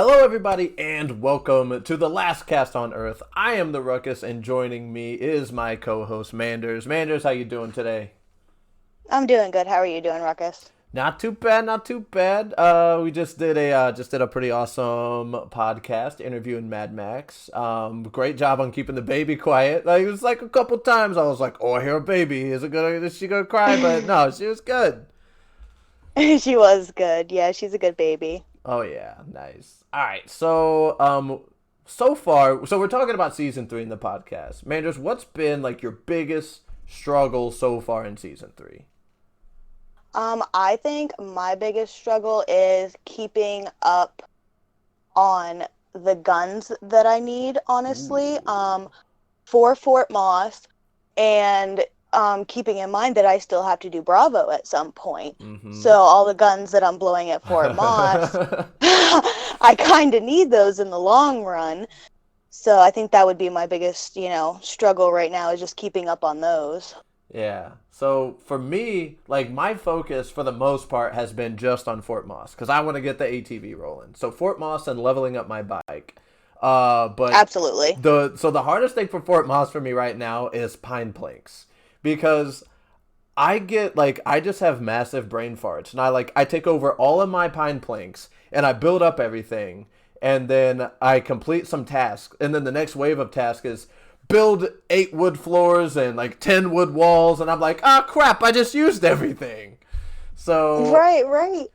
Hello, everybody, and welcome to the last cast on Earth. I am the Rukus, and joining me is my co-host Manders. Manders, how you doing today? I'm doing good. How are you doing, Ruckus? Not too bad, not too bad. We just did a pretty awesome podcast interviewing Mad Max. Great job on keeping the baby quiet. Like, it was like a couple times I was like, "Oh, I hear a baby. Is she gonna cry?" But no, she was good. She was good. Yeah, she's a good baby. Oh yeah, nice. All right, so far, so we're talking about season three in the podcast. Manders, what's been like your biggest struggle so far in season three? I think my biggest struggle is keeping up on the guns that I need, honestly, Ooh. for Fort Moss, and keeping in mind that I still have to do Bravo at some point. So Mm-hmm. all the guns that I'm blowing at Fort Moss, I kind of need those in the long run. So I think that would be my biggest, struggle right now is just keeping up on those. Yeah. So for me, like my focus for the most part has been just on Fort Moss because I want to get the ATV rolling. So Fort Moss and leveling up my bike. But Absolutely. the hardest thing for Fort Moss for me right now is pine planks because I just have massive brain farts and I take over all of my pine planks and I build up everything and then I complete some tasks and then the next wave of task is build 8 wood floors and like 10 wood walls and I'm like, oh crap, I just used everything. So Right, right.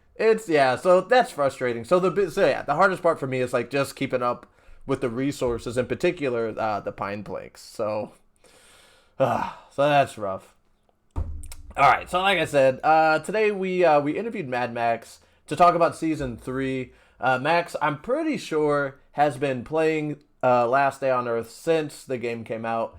so that's frustrating. The hardest part for me is like just keeping up with the resources, in particular the pine planks. So that's rough. All right, so like I said, today we interviewed Mad Max to talk about season three. Max, I'm pretty sure, has been playing Last Day on Earth since the game came out.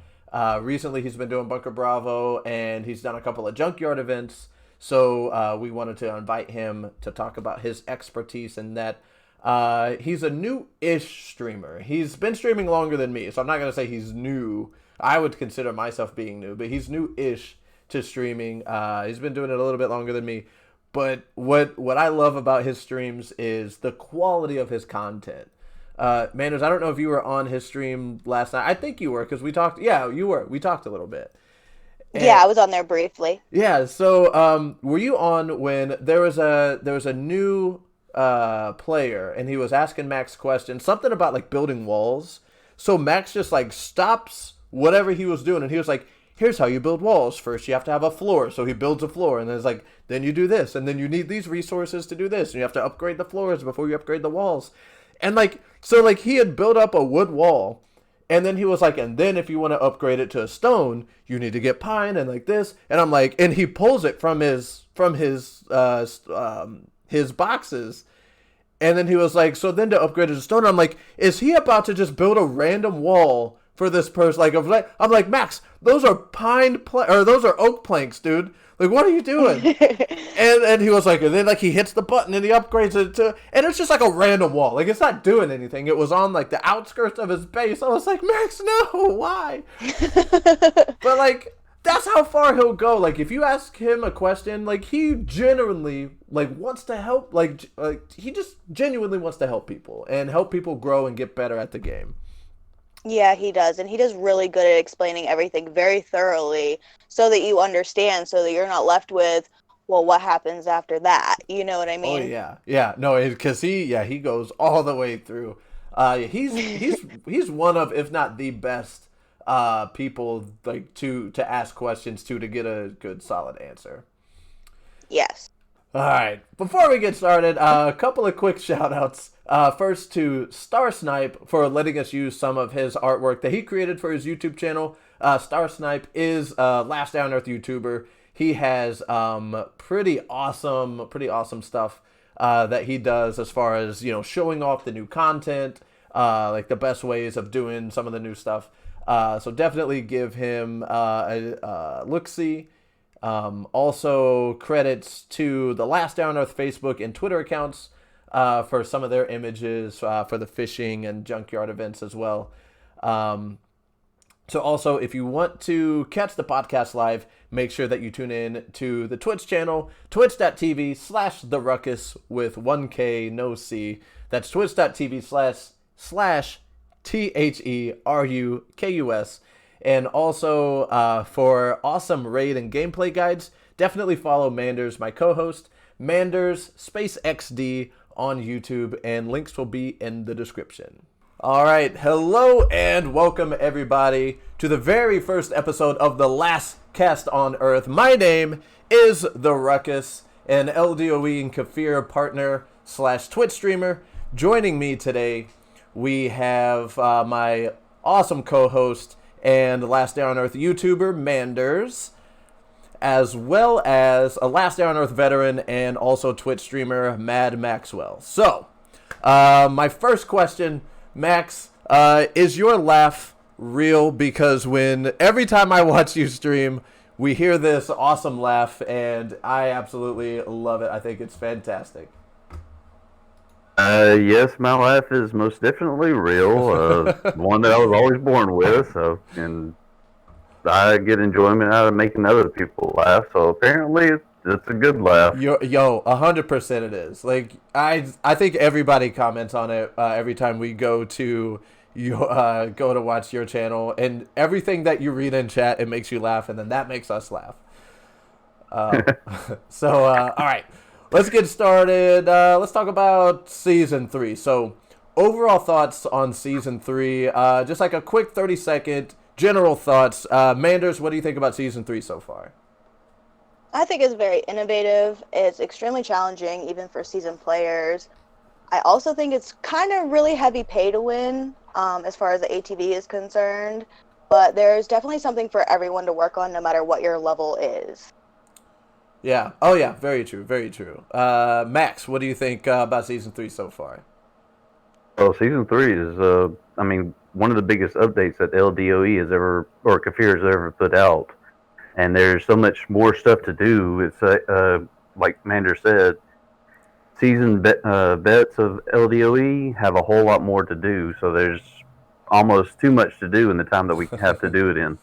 Recently, he's been doing Bunker Bravo, and he's done a couple of junkyard events. So we wanted to invite him to talk about his expertise in that. He's a new-ish streamer. He's been streaming longer than me, so I'm not gonna say he's new. I would consider myself being new, but he's new-ish to streaming. He's been doing it a little bit longer than me. But what I love about his streams is the quality of his content. Manders, I don't know if you were on his stream last night. I think you were because we talked. Yeah, you were. We talked a little bit. Yeah, And I was on there briefly. yeah, so were you on when there was a new player and he was asking Max questions, something about like building walls. So Max just like stops whatever he was doing and he was like, "Here's how you build walls. First, you have to have a floor." So he builds a floor, and then it's like, then you do this, and then you need these resources to do this, and you have to upgrade the floors before you upgrade the walls. And like he had built up a wood wall, and then he was like, and then if you want to upgrade it to a stone, you need to get pine and like this. And I'm like, and he pulls it from his boxes. And then he was like, so then to upgrade it to stone, I'm like, is he about to just build a random wall for this person? I'm like, Max, those are those are oak planks, dude. Like, what are you doing? And he was like, and then like he hits the button and he upgrades it to, and it's just like a random wall. Like it's not doing anything. It was on like the outskirts of his base. I was like, Max, no, why? But like that's how far he'll go. Like if you ask him a question, like he genuinely like wants to help. Like he just genuinely wants to help people and help people grow and get better at the game. Yeah, he does. And he does really good at explaining everything very thoroughly so that you understand, so that you're not left with, well, what happens after that? You know what I Oh mean? yeah, yeah. No, because he goes all the way through. He's one of, if not the best, people like to ask questions to get a good solid answer. Yes. All right. Before we get started, a couple of quick shout outs. First to Star Snipe for letting us use some of his artwork that he created for his YouTube channel. Star Snipe is a Last Down Earth YouTuber. He has pretty awesome stuff that he does as far as showing off the new content, like the best ways of doing some of the new stuff. So definitely give him a look see. Also, credits to the Last Down Earth Facebook and Twitter accounts for some of their images for the fishing and junkyard events as well. Um, So also, if you want to catch the podcast live, make sure that you tune in to the Twitch channel, twitch.tv/the Rukus with 1K, no C. That's twitch.tv/slash TheRukus. And also, for awesome raid and gameplay guides, definitely follow Manders, my co-host, Manders Space XD on YouTube, and links will be in the description. All right, hello and welcome everybody to the very first episode of The Last Cast on Earth. My name is The Rukus, an Ldoe and Kafir partner / Twitch streamer. Joining me today, we have my awesome co-host and Last Day on Earth YouTuber, Manders, as well as a Last Day on Earth veteran and also Twitch streamer, Mad Maxwell. So, my first question, Max, is your laugh real? Because every time I watch you stream, we hear this awesome laugh, and I absolutely love it. I think it's fantastic. Yes, my laugh is most definitely real. One that I was always born with, and I get enjoyment out of making other people laugh. So apparently, it's a good laugh. 100% it is. Like I think everybody comments on it every time we go to watch your channel, and everything that you read in chat, it makes you laugh, and then that makes us laugh. All right. Let's get started. Let's talk about Season 3. So, overall thoughts on Season 3. Just like a quick 30-second general thoughts. Manders, what do you think about Season 3 so far? I think it's very innovative. It's extremely challenging, even for seasoned players. I also think it's kind of really heavy pay to win, as far as the ATV is concerned. But there's definitely something for everyone to work on, no matter what your level is. Yeah. Oh, yeah. Very true. Very true. Max, what do you think about Season 3 so far? Well, Season 3 is, one of the biggest updates that Ldoe has ever, or Kafir has ever put out. And there's so much more stuff to do. It's, like Mander said, seasoned vets of Ldoe have a whole lot more to do. So there's almost too much to do in the time that we have to do it in.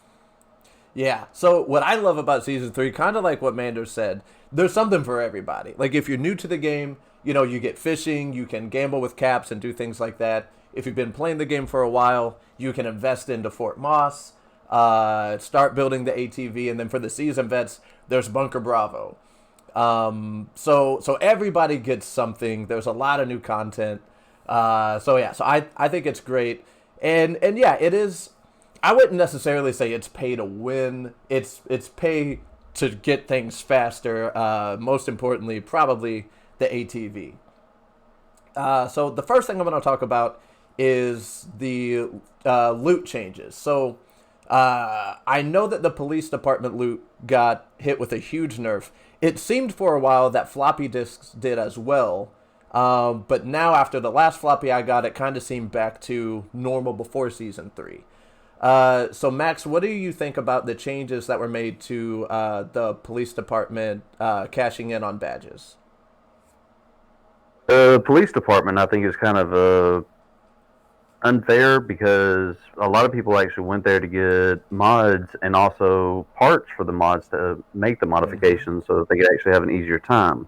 Yeah, so what I love about Season 3, kind of like what Mander said, there's something for everybody. Like, if you're new to the game, you get fishing, you can gamble with caps and do things like that. If you've been playing the game for a while, you can invest into Fort Moss, start building the ATV, and then for the season vets, there's Bunker Bravo. So everybody gets something. There's a lot of new content. So I think it's great. And yeah, it is. I wouldn't necessarily say it's pay to win. It's pay to get things faster. Most importantly, probably the ATV. So the first thing I'm going to talk about is the loot changes. So I know that the police department loot got hit with a huge nerf. It seemed for a while that floppy disks did as well. But now after the last floppy I got, it kind of seemed back to normal before Season 3. So Max, what do you think about the changes that were made to the police department cashing in on badges? The police department, I think, is kind of unfair because a lot of people actually went there to get mods and also parts for the mods to make the modifications so that they could actually have an easier time.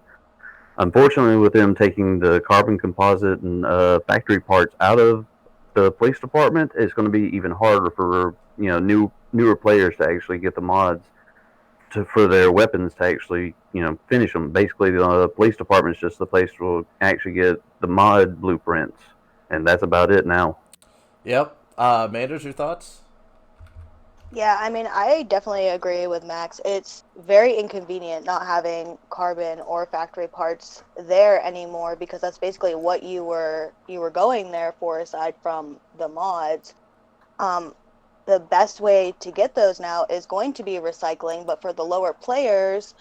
Unfortunately, with them taking the carbon composite and factory parts out of the police department, it's going to be even harder for newer players to actually get the mods for their weapons to actually finish them. Basically, the police department is just the place to actually get the mod blueprints, and that's about it now. Yep. Manders, your thoughts? Yeah, I definitely agree with Max. It's very inconvenient not having carbon or factory parts there anymore, because that's basically what you were going there for, aside from the mods. The best way to get those now is going to be recycling, but for the lower players,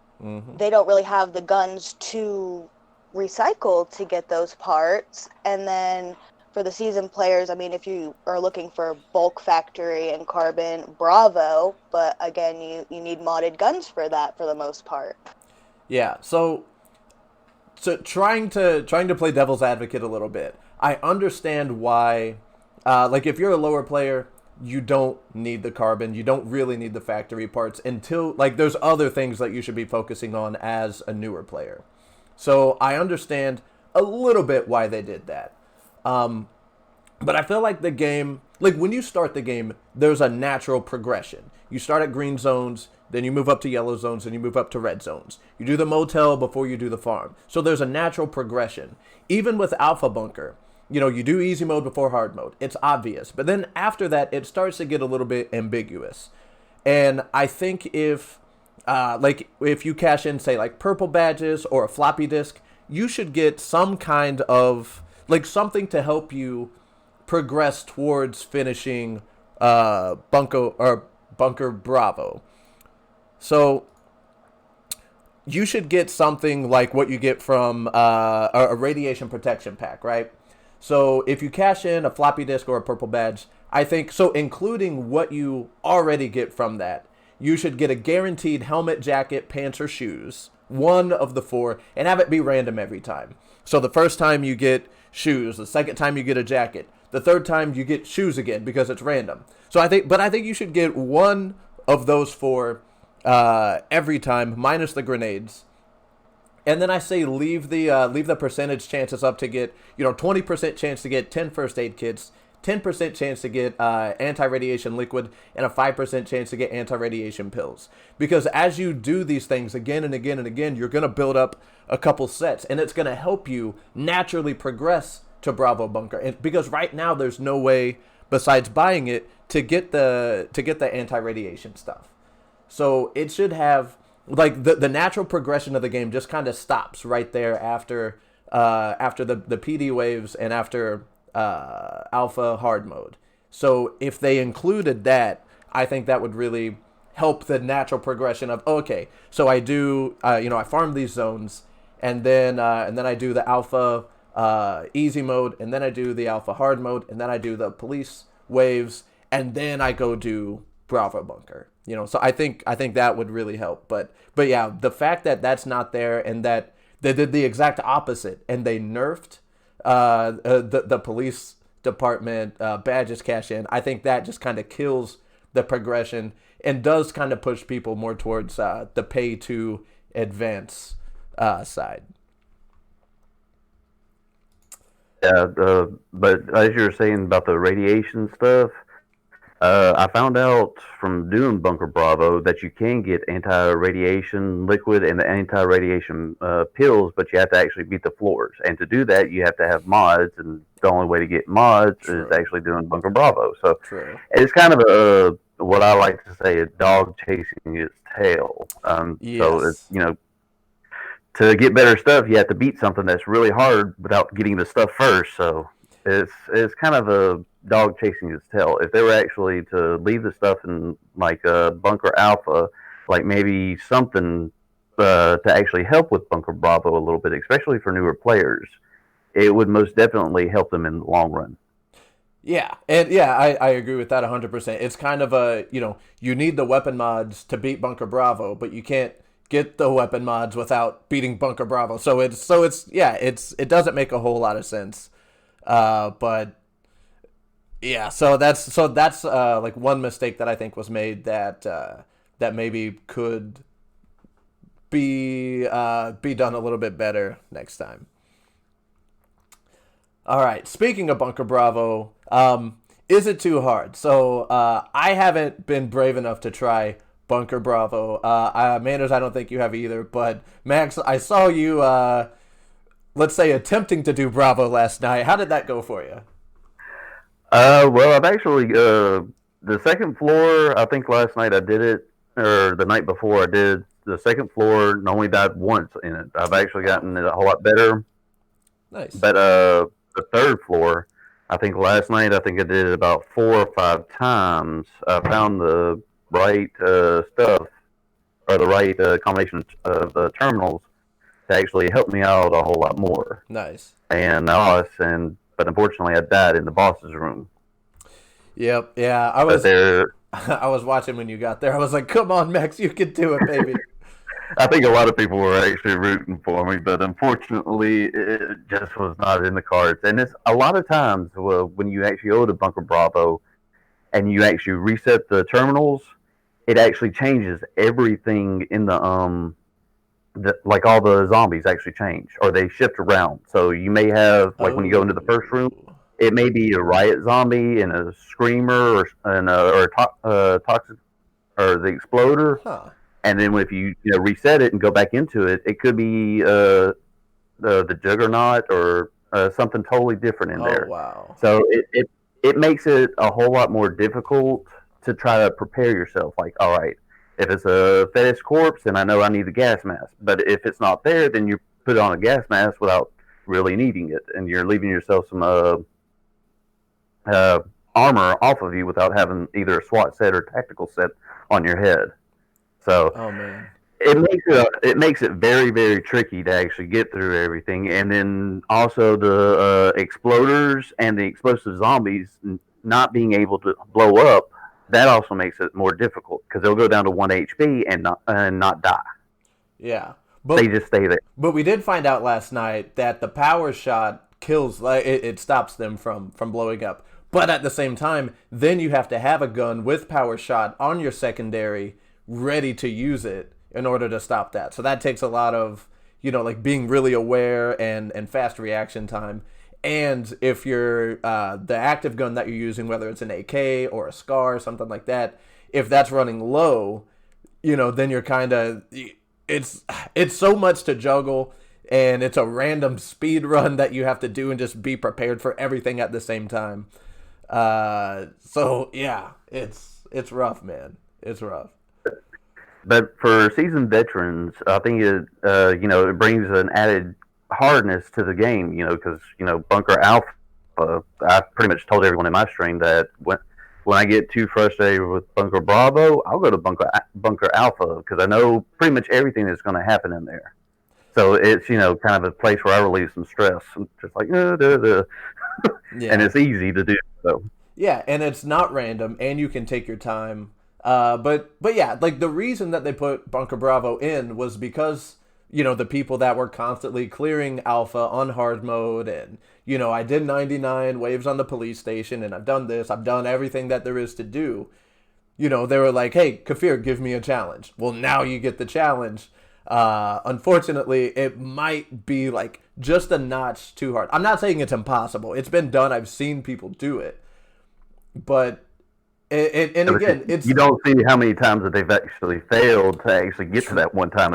they don't really have the guns to recycle to get those parts. And then for the seasoned players, if you are looking for bulk factory and carbon, bravo, but again, you need modded guns for that for the most part. Yeah, so trying to play devil's advocate a little bit, I understand why, like if you're a lower player, you don't need the carbon. You don't really need the factory parts until, like, there's other things that you should be focusing on as a newer player. So I understand a little bit why they did that. But I feel like the game, like when you start the game, there's a natural progression. You start at green zones, then you move up to yellow zones, and you move up to red zones. You do the motel before you do the farm. So there's a natural progression. Even with Alpha Bunker, you do easy mode before hard mode. It's obvious. But then after that, it starts to get a little bit ambiguous. And I think if you cash in, say, like purple badges or a floppy disk, you should get some kind of, like, something to help you progress towards finishing Bunker Bravo. So you should get something like what you get from a radiation protection pack, right? So if you cash in a floppy disk or a purple badge, I think, so including what you already get from that, you should get a guaranteed helmet, jacket, pants, or shoes, one of the four, and have it be random every time. So the first time you get shoes, the second time you get a jacket, the third time you get shoes again because it's random. So I think you should get one of those four every time, minus the grenades. And then I say leave the percentage chances up to get 20% chance to get 10 first aid kits, 10% chance to get anti-radiation liquid, and a 5% chance to get anti-radiation pills. Because as you do these things again and again and again, you're going to build up a couple sets, and it's going to help you naturally progress to Bravo Bunker. And because right now there's no way besides buying it to get the anti-radiation stuff. So it should have, like, the natural progression of the game just kind of stops right there after the PD waves and after alpha hard mode. So if they included that, I think that would really help the natural progression of, okay, so I do I farm these zones, and then I do the alpha easy mode, and then I do the alpha hard mode, and then I do the police waves, and then I go do Bravo Bunker. So I think that would really help. But yeah, the fact that that's not there, and that they did the exact opposite, and they nerfed the police department badges cash in, I think that just kind of kills the progression and does kind of push people more towards the pay to advance side. Yeah, but as you were saying about the radiation stuff, I found out from doing Bunker Bravo that you can get anti-radiation liquid and the anti-radiation pills, but you have to actually beat the floors. And to do that, you have to have mods, and the only way to get mods True. is actually doing Bunker Bravo. So True. it's kind of what I like to say, a dog chasing its tail. Yes. So it's, to get better stuff, you have to beat something that's really hard without getting the stuff first. So it's kind of a dog chasing its tail. If they were actually to leave the stuff in like Bunker Alpha, like maybe something to actually help with Bunker Bravo a little bit, especially for newer players, it would most definitely help them in the long run. Yeah, and yeah, I agree with that 100%. It's kind of a, you need the weapon mods to beat Bunker Bravo, but you can't get the weapon mods without beating Bunker Bravo. It doesn't make a whole lot of sense. But yeah, so that's like one mistake that I think was made that maybe could be done a little bit better next time. All right, speaking of Bunker Bravo, is it too hard? So I haven't been brave enough to try Bunker Bravo. Manners, I don't think you have either. But Max, I saw you, let's say, attempting to do Bravo last night. How did that go for you? Well, I've actually the second floor. I think last night I did it, or the night before I did the second floor. And only died once in it. I've actually gotten it a whole lot better. Nice. But the third floor, I think last night I did it about 4 or 5 times. I found the right stuff, or the right combination of the terminals to actually help me out a whole lot more. Nice. But unfortunately I died in the boss's room. Yep. Yeah. I was watching when you got there. I was like, "Come on, Max, you can do it, baby." I think a lot of people were actually rooting for me, but unfortunately, it just was not in the cards. And it's a lot of times when you actually go to Bunker Bravo, and you actually reset the terminals, it actually changes everything in like all the zombies actually change or they shift around. So you may have like when you go into the first room, Oh. it may be a riot zombie and a screamer or a toxic or the exploder, Huh. and then if you reset it and go back into it, it could be the juggernaut or something totally different in Oh, there. wow. So it makes it a whole lot more difficult to try to prepare yourself. Like, all right, if it's a fetish corpse, then I know I need the gas mask. But if it's not there, then you put on a gas mask without really needing it, and you're leaving yourself some uh, armor off of you without having either a SWAT set or tactical set on your head. So Oh, man. it makes it very very tricky to actually get through everything, and then also the exploders and the explosive zombies not being able to blow up. That also makes it more difficult because they'll go down to 1 HP and not die. Yeah. They But just stay there. But we did find out last night that the power shot kills, like it stops them from blowing up. But at the same time, then you have to have a gun with power shot on your secondary, ready to use it in order to stop that. So that takes a lot of, like being really aware and fast reaction time. And if you're the active gun that you're using, whether it's an AK or a SCAR or something like that, if that's running low, then you're kind of it's so much to juggle, and it's a random speed run that you have to do and just be prepared for everything at the same time. So yeah, it's rough, man. It's rough. But for seasoned veterans, I think it brings an added hardness to the game. Because Bunker Alpha, I pretty much told everyone in my stream that when I get too frustrated with Bunker Bravo, I'll go to Bunker Alpha because I know pretty much everything that's going to happen in there. So it's kind of a place where I relieve some stress. I'm just like and Yeah. it's easy to do. So Yeah, and it's not random, and you can take your time. But yeah, like the reason that they put Bunker Bravo in was because the people that were constantly clearing Alpha on hard mode, and I did 99 waves on the police station, and I've done this, I've done everything that there is to do. They were like, hey, Kafir, give me a challenge. Well, now you get the challenge. Unfortunately, it might be like just a notch too hard. I'm not saying it's impossible. It's been done. I've seen people do it. But and again, it's you don't see how many times that they've actually failed to actually get to that one time.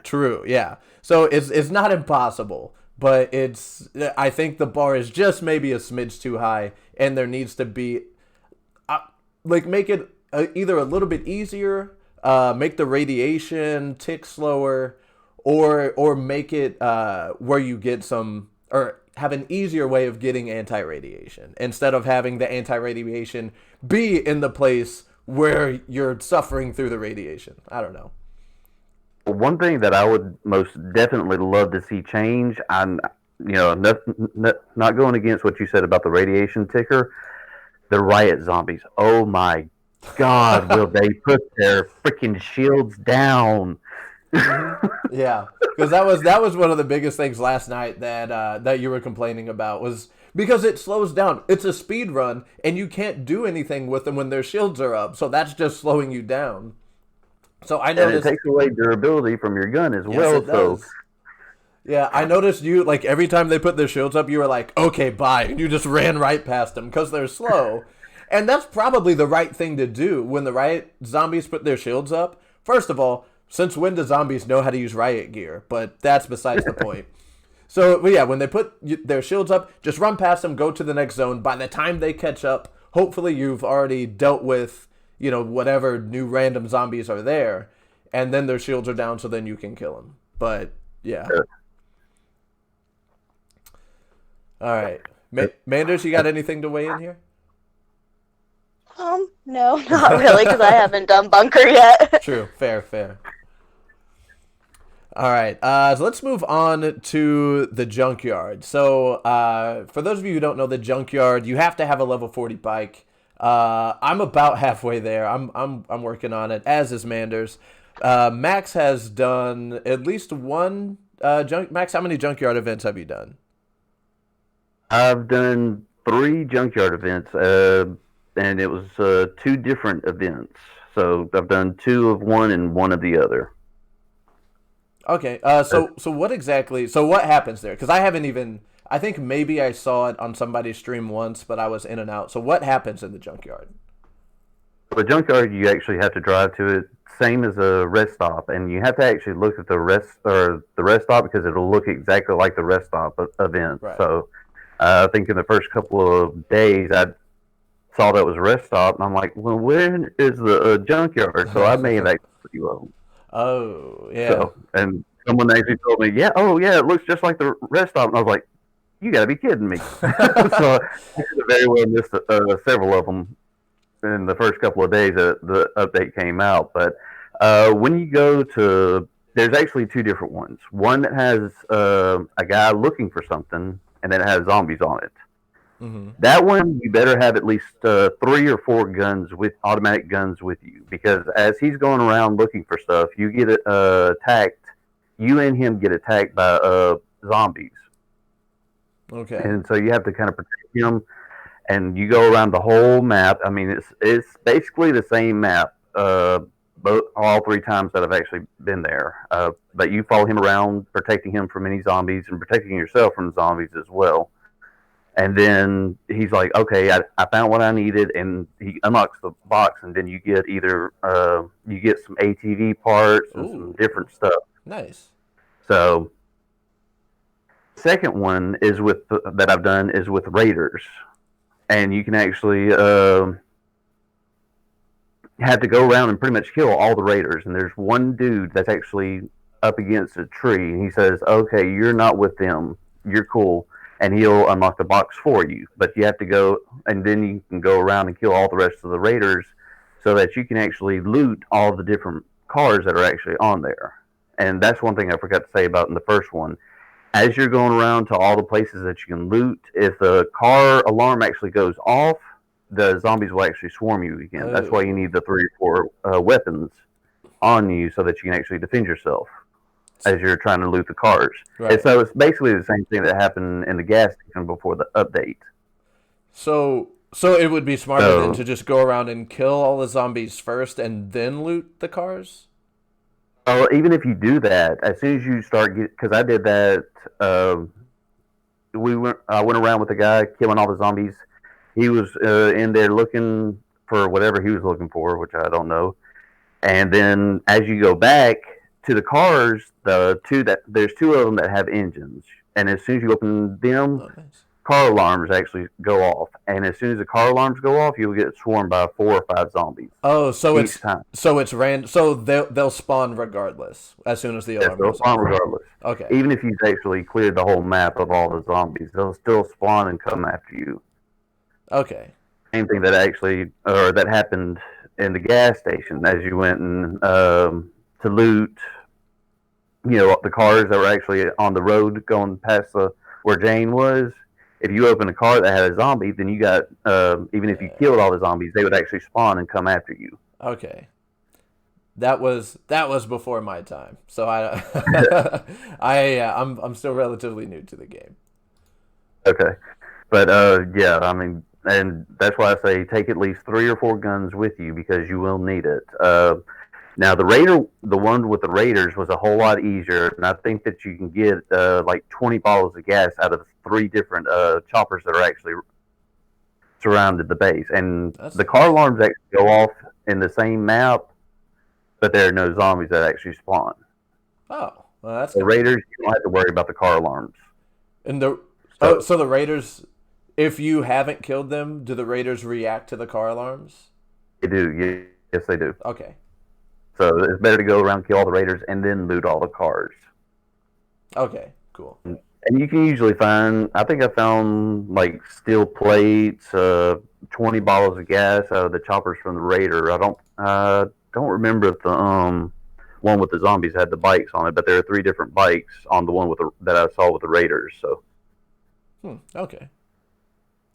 True, yeah. So it's not impossible, but I think the bar is just maybe a smidge too high, and there needs to be make it either a little bit easier, make the radiation tick slower, or make it where you get some or have an easier way of getting anti-radiation instead of having the anti-radiation be in the place where you're suffering through the radiation. I don't know. One thing that I would most definitely love to see change, and not going against what you said about the radiation ticker, the riot zombies. Oh my God, will they put their freaking shields down? Yeah, because that was one of the biggest things last night that you were complaining about was because it slows down. It's a speed run, and you can't do anything with them when their shields are up. So that's just slowing you down. So I noticed And it takes away durability from your gun as yes, well. it does. Yeah, I noticed you like every time they put their shields up, you were like, "Okay, bye," and you just ran right past them because they're slow. And that's probably the right thing to do when the riot zombies put their shields up. First of all, since when do zombies know how to use riot gear? But that's besides the point. So, yeah, when they put their shields up, just run past them, go to the next zone. By the time they catch up, hopefully you've already dealt with, whatever new random zombies are there. And then their shields are down, so then you can kill them. But, yeah. All right. Manders, you got anything to weigh in here? No, not really, because I haven't done Bunker yet. True. Fair. All right, so let's move on to the junkyard. So, for those of you who don't know the junkyard, you have to have a level 40 bike. I'm about halfway there. I'm working on it, as is Manders. Max has done at least one Max, how many junkyard events have you done? I've done 3 junkyard events, and it was 2 different events. So I've done 2 of one and 1 of the other. Okay. Uh, So what exactly? So what happens there? Because I haven't even. I think maybe I saw it on somebody's stream once, but I was in and out. So what happens in the junkyard? the junkyard, you actually have to drive to it, same as a rest stop, and you have to actually look at the rest stop because it'll look exactly like the rest stop event. Right. So I think in the first couple of days, I saw that was a rest stop, and I'm like, well, where is the junkyard? So I made actually 2 of them. Oh yeah. So, and someone actually told me, yeah, oh yeah, it looks just like the rest stop, and I was like, you got to be kidding me. So I could have very well missed several of them in the first couple of days that the update came out. But when you go to, there's actually 2 different ones. One that has a guy looking for something, and then it has zombies on it. Mm-hmm. That one, you better have at least 3 or 4 guns with automatic guns with you, because as he's going around looking for stuff, you get attacked. You and him get attacked by zombies, Okay. and so you have to kind of protect him. And you go around the whole map. I mean, it's basically the same map. Both all 3 times that I've actually been there. But you follow him around, protecting him from any zombies and protecting yourself from zombies as well. And then he's like, okay, I found what I needed, and he unlocks the box, and then you get either you get some ATV parts and some Ooh. different stuff. Nice. So second one is with that I've done is with raiders, and you can actually have to go around and pretty much kill all the raiders. And there's one dude that's actually up against a tree, and he says, okay, you're not with them, you're cool, and he'll unlock the box for you. But you have to go, and then you can go around and kill all the rest of the raiders so that you can actually loot all the different cars that are actually on there. And that's one thing I forgot to say about in the first one. As you're going around to all the places that you can loot, if the car alarm actually goes off, the zombies will actually swarm you again. That's why you need the 3 or 4 weapons on you so that you can actually defend yourself as you're trying to loot the cars. Right. And so it's basically the same thing that happened in the gas station before the update. So it would be smarter then to just go around and kill all the zombies first and then loot the cars? Even if you do that, as soon as you start because I did that, I went around with a guy killing all the zombies. He was in there looking for whatever he was looking for, which I don't know. And then as you go back to the cars, there's 2 of them that have engines, and as soon as you open them, nice. Car alarms actually go off. And as soon as the car alarms go off, you'll get swarmed by 4 or 5 zombies. Oh, so each time. it's random. So they'll spawn regardless as soon as the alarm They'll goes spawn off. regardless. Okay. Even if you've actually cleared the whole map of all the zombies, they'll still spawn and come after you. Okay. Same thing that happened in the gas station as you went and to loot, the cars that were actually on the road going past where Jane was. If you open a car that had a zombie, then you got even if you killed all the zombies, they would actually spawn and come after you. Okay. That was before my time, so I'm still relatively new to the game. Okay, but yeah, I mean, and that's why I say take at least 3 or 4 guns with you because you will need it. Now the one with the Raiders was a whole lot easier, and I think that you can get like 20 bottles of gas out of 3 different choppers that are actually surrounded the base, and the car alarms actually go off in the same map, but there are no zombies that actually spawn. Oh, well, that's the Raiders. You don't have to worry about the car alarms. And so the Raiders, if you haven't killed them, do the Raiders react to the car alarms? They do. Yes, they do. Okay. So it's better to go around, kill all the Raiders, and then loot all the cars. Okay, cool. And you can usually find, I think I found like steel plates, 20 bottles of gas out of the choppers from the Raider. I don't remember if the one with the zombies had the bikes on it, but there are 3 different bikes on the one that I saw with the Raiders. So. Okay.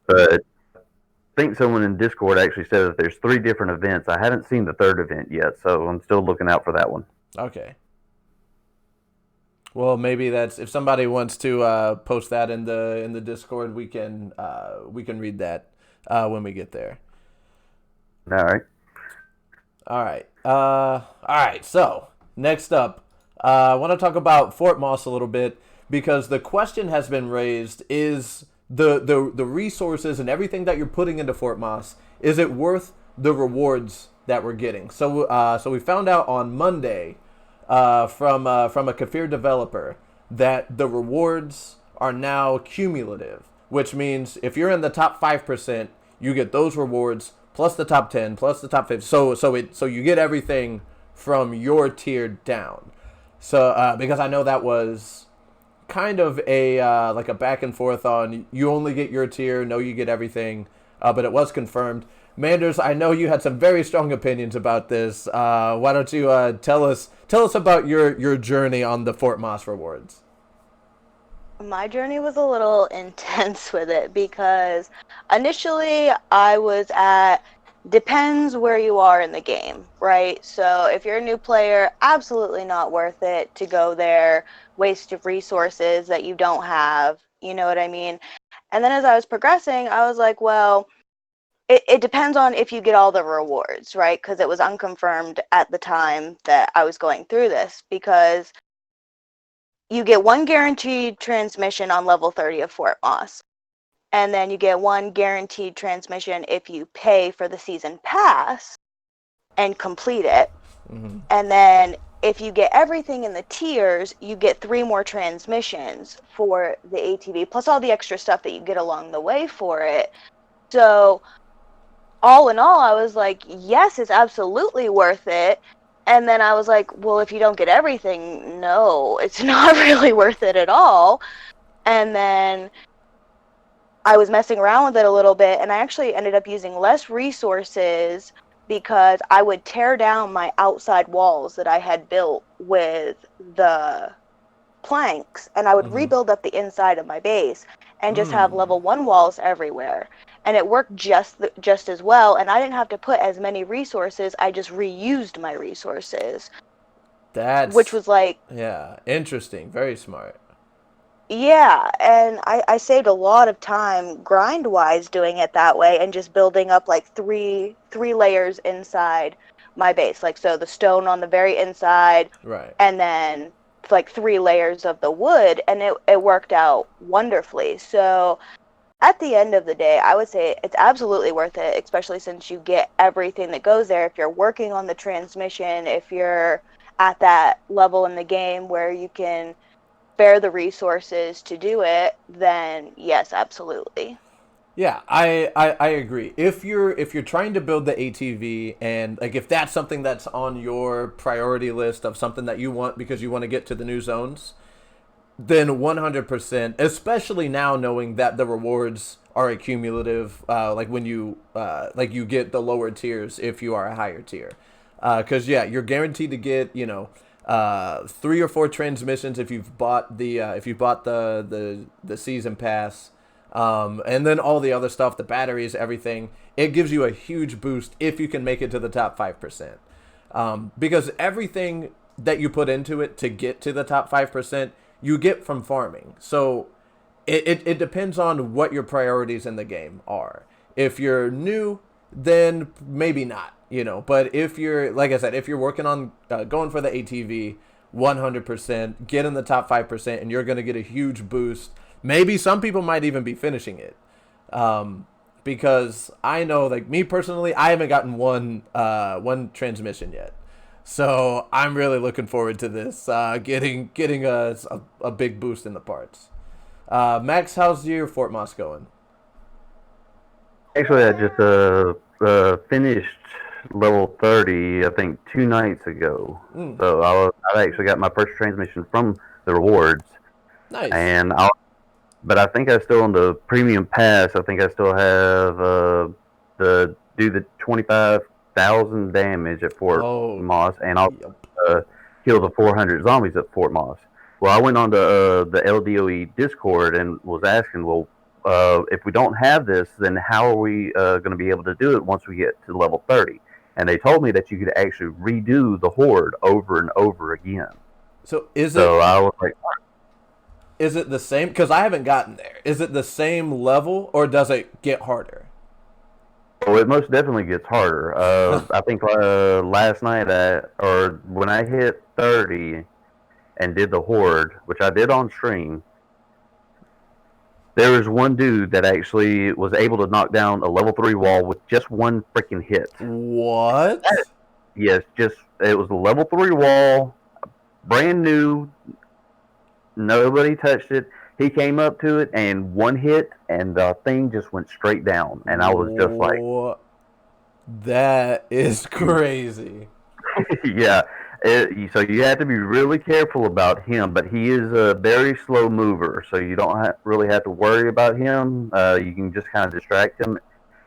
But I think someone in Discord actually said that there's 3 different events. I haven't seen the 3rd event yet, so I'm still looking out for that one. Okay. Well, maybe that's if somebody wants to post that in the Discord, we can read that when we get there. All right. All right. All right. So next up, I want to talk about Fort Moss a little bit because the question has been raised: is the resources and everything that you're putting into Fort Moss, is it worth the rewards that we're getting? So we found out on Monday from a Kafir developer that the rewards are now cumulative, which means if you're in the top 5%, you get those rewards plus the top 10 plus the top 50. So you get everything from your tier down. So because I know that was kind of a like a back and forth on you only get your tier, no, you get everything, but it was confirmed. Manders, I know you had some very strong opinions about this. Why don't you tell us about your journey on the Fort Moss rewards? My journey was a little intense with it because initially I was at depends where you are in the game, right? So if you're a new player, absolutely not worth it to go there, waste of resources that you don't have, you know what I mean? And then as I was progressing, I was like, well, it depends on if you get all the rewards, right? Because it was unconfirmed at the time that I was going through this because you get one guaranteed transmission on level 30 of Fort Moss. And then you get one guaranteed transmission if you pay for the season pass and complete it. Mm-hmm. And then if you get everything in the tiers, you get 3 more transmissions for the ATV, plus all the extra stuff that you get along the way for it. So all in all, I was like, yes, it's absolutely worth it. And then I was like, well, if you don't get everything, no, it's not really worth it at all. And then I was messing around with it a little bit, and I actually ended up using less resources because I would tear down my outside walls that I had built with the planks, and I would Mm-hmm. rebuild up the inside of my base and just have Mm. level 1 walls everywhere. And it worked just as well, and I didn't have to put as many resources. I just reused my resources, which That's was like, yeah, interesting. Very smart. yeah, and I saved a lot of time grind-wise doing it that way and just building up like three layers inside my base. Like so the stone on the very inside Right. and then like 3 layers of the wood, and it worked out wonderfully. So at the end of the day, I would say it's absolutely worth it, especially since you get everything that goes there. If you're working on the transmission, if you're at that level in the game where you can spare the resources to do it, then yes, absolutely. Yeah, I agree. If you're trying to build the ATV and like if that's something that's on your priority list of something that you want because you want to get to the new zones, then 100%, especially now knowing that the rewards are accumulative, like when you like you get the lower tiers if you are a higher tier. Because yeah, you're guaranteed to get 3 or 4 transmissions if you bought the season pass, and then all the other stuff, the batteries, everything. It gives you a huge boost if you can make it to the top 5%, because everything that you put into it to get to the top 5%, you get from farming. So it depends on what your priorities in the game are. If you're new, then maybe not, But if you're, like I said, if you're working on going for the ATV, 100%, get in the top 5%, and you're going to get a huge boost. Maybe some people might even be finishing it. Because I know, like me personally, I haven't gotten one transmission yet. So I'm really looking forward to this, getting a big boost in the parts. Max, how's your Fort Moss going? Actually, I just finished level 30, I think, 2 nights ago. Mm, So I actually got my first transmission from the rewards, nice. and but I think I still on the premium pass. I think I still have the do the 25,000 damage at Fort Oh, Moss, and I'll yep. kill the 400 zombies at Fort Moss. Well, I went on to the Ldoe Discord and was asking, well, if we don't have this, then how are we going to be able to do it once we get to level 30? And they told me that you could actually redo the horde over and over again. So is So it I was like, is it the same? Because I haven't gotten there. Is it the same level or does it get harder? Oh, it most definitely gets harder. I think last night, or when I hit 30 and did the horde, which I did on stream, there was one dude that actually was able to knock down a level 3 wall with just one freaking hit. What? Yes, just it was a level 3 wall, brand new. Nobody touched it. He came up to it and one hit, and the thing just went straight down. And I was just like, that is crazy. yeah. So you have to be really careful about him, but he is a very slow mover, so you don't really have to worry about him. You can just kind of distract him.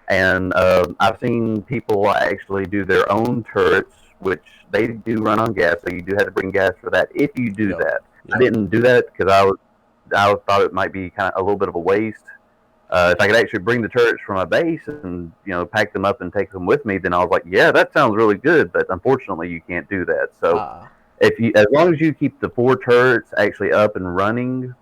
And I've seen people actually do their own turrets, which they do run on gas, so you do have to bring gas for that if you do that. I didn't do that because I thought it might be kind of a little bit of a waste. If I could actually bring the turrets from my base and pack them up and take them with me, then I was like, yeah, that sounds really good. But unfortunately, you can't do that. So as long as you keep the 4 turrets actually up and running,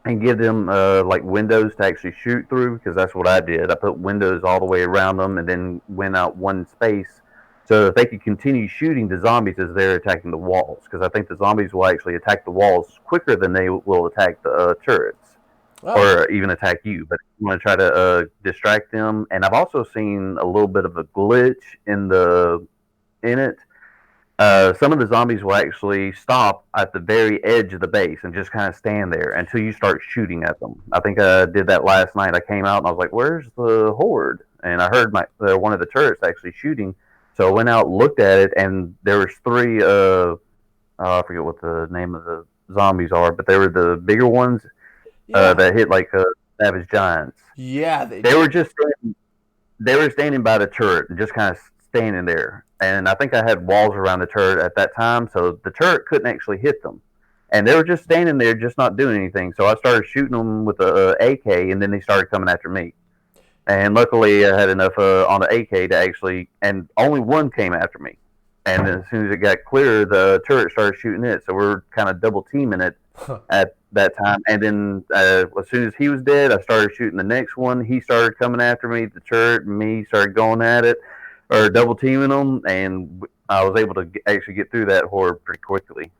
and give them like windows to actually shoot through, because that's what I did. I put windows all the way around them and then went out one space so that they could continue shooting the zombies as they're attacking the walls, because I think the zombies will actually attack the walls quicker than they will attack the turrets or even attack you. But you want to try to distract them. And I've also seen a little bit of a glitch in it. Some of the zombies will actually stop at the very edge of the base and just kind of stand there until you start shooting at them. I think I did that last night. I came out and I was like, "Where's the horde?" And I heard one of the turrets actually shooting. So I went out, looked at it, and there was 3. I forget what the name of the zombies are, but they were the bigger ones that hit like savage giants. Yeah, they were just they were standing by the turret and just kind of standing there. And I think I had walls around the turret at that time, so the turret couldn't actually hit them. And they were just standing there, just not doing anything. So I started shooting them with a AK, and then they started coming after me. And luckily, I had enough on the AK to actually, and only one came after me. And then as soon as it got clear, the turret started shooting it. So we're kind of double teaming it at that time. And then as soon as he was dead, I started shooting the next one. He started coming after me. The turret and me started going at it, or double teaming them, and I was able to actually get through that horde pretty quickly.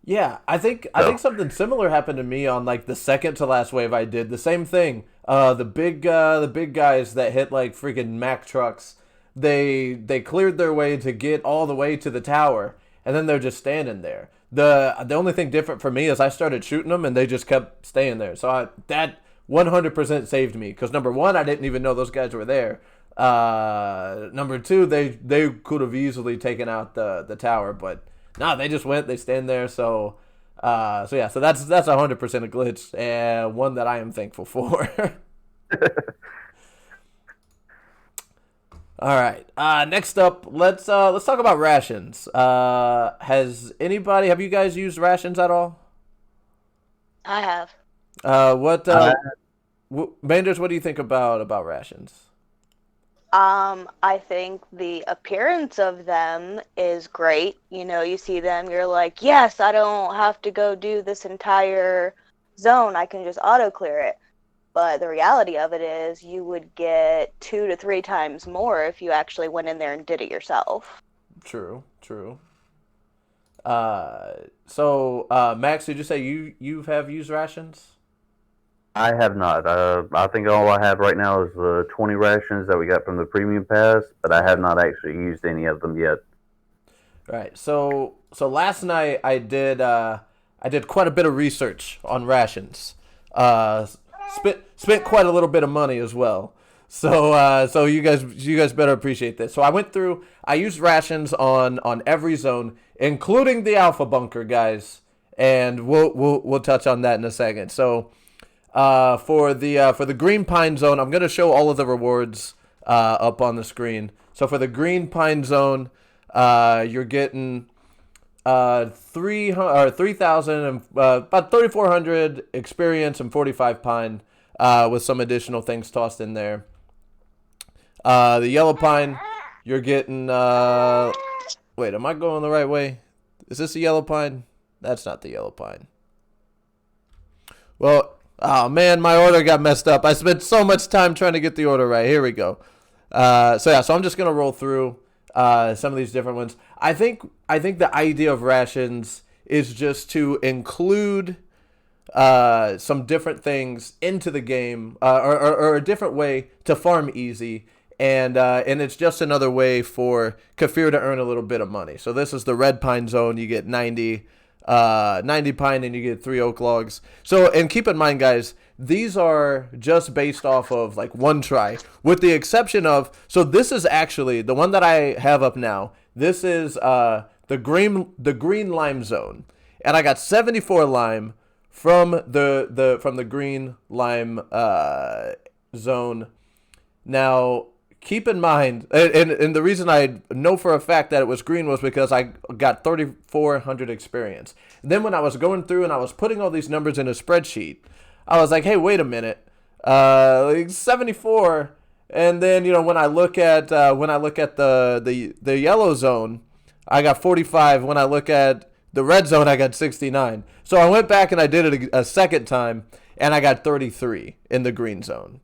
Yeah, I think something similar happened to me on like the second to last wave. I did the same thing. The big guys that hit like freaking Mack trucks, they cleared their way to get all the way to the tower, and then they're just standing there. The only thing different for me is I started shooting them, and they just kept staying there. So that 100% saved me, because number one, I didn't even know those guys were there. Number 2, they could have easily taken out the tower, but no, they just went. They stand there. So that's 100% a glitch, and one that I am thankful for. All right. Next up, let's talk about rations. Have you guys used rations at all? I have. Manders, what do you think about rations? I think the appearance of them is great. You see them, you're like, yes, I don't have to go do this entire zone. I can just auto clear it. But the reality of it is you would get 2 to 3 times more if you actually went in there and did it yourself. True. Max, did you say you have used rations? I have not. I think all I have right now is the 20 rations that we got from the premium pass, but I have not actually used any of them yet. Right. So last night I did quite a bit of research on rations. Spent quite a little bit of money as well. So you guys better appreciate this. So I used rations on every zone, including the Alpha Bunker, guys, and we'll touch on that in a second. So for the Green Pine Zone, I'm gonna show all of the rewards up on the screen. So for the Green Pine Zone, you're getting 3,000 and about 3,400 experience and 45 pine, with some additional things tossed in there. The Yellow Pine, you're getting wait, am I going the right way? Is this the Yellow Pine? That's not the Yellow Pine. Well, oh man, my order got messed up. I spent so much time trying to get the order right. Here we go. So I'm just gonna roll through some of these different ones. I think the idea of rations is just to include some different things into the game, or a different way to farm easy, and it's just another way for Kafir to earn a little bit of money. So this is the red pine zone. You get 90 pine and you get 3 oak logs. So, and keep in mind, guys, these are just based off of like one try, with the exception of, so this is actually the one that I have up now. This is the green lime zone, and I got 74 lime from the green lime zone. Now, keep in mind, and the reason I know for a fact that it was green was because I got 3,400 experience. Then when I was going through and I was putting all these numbers in a spreadsheet, I was like, hey, wait a minute, like 74. And then, you know, when I look at the yellow zone, I got 45. When I look at the red zone, I got 69. So I went back and I did it a second time, and I got 33 in the green zone.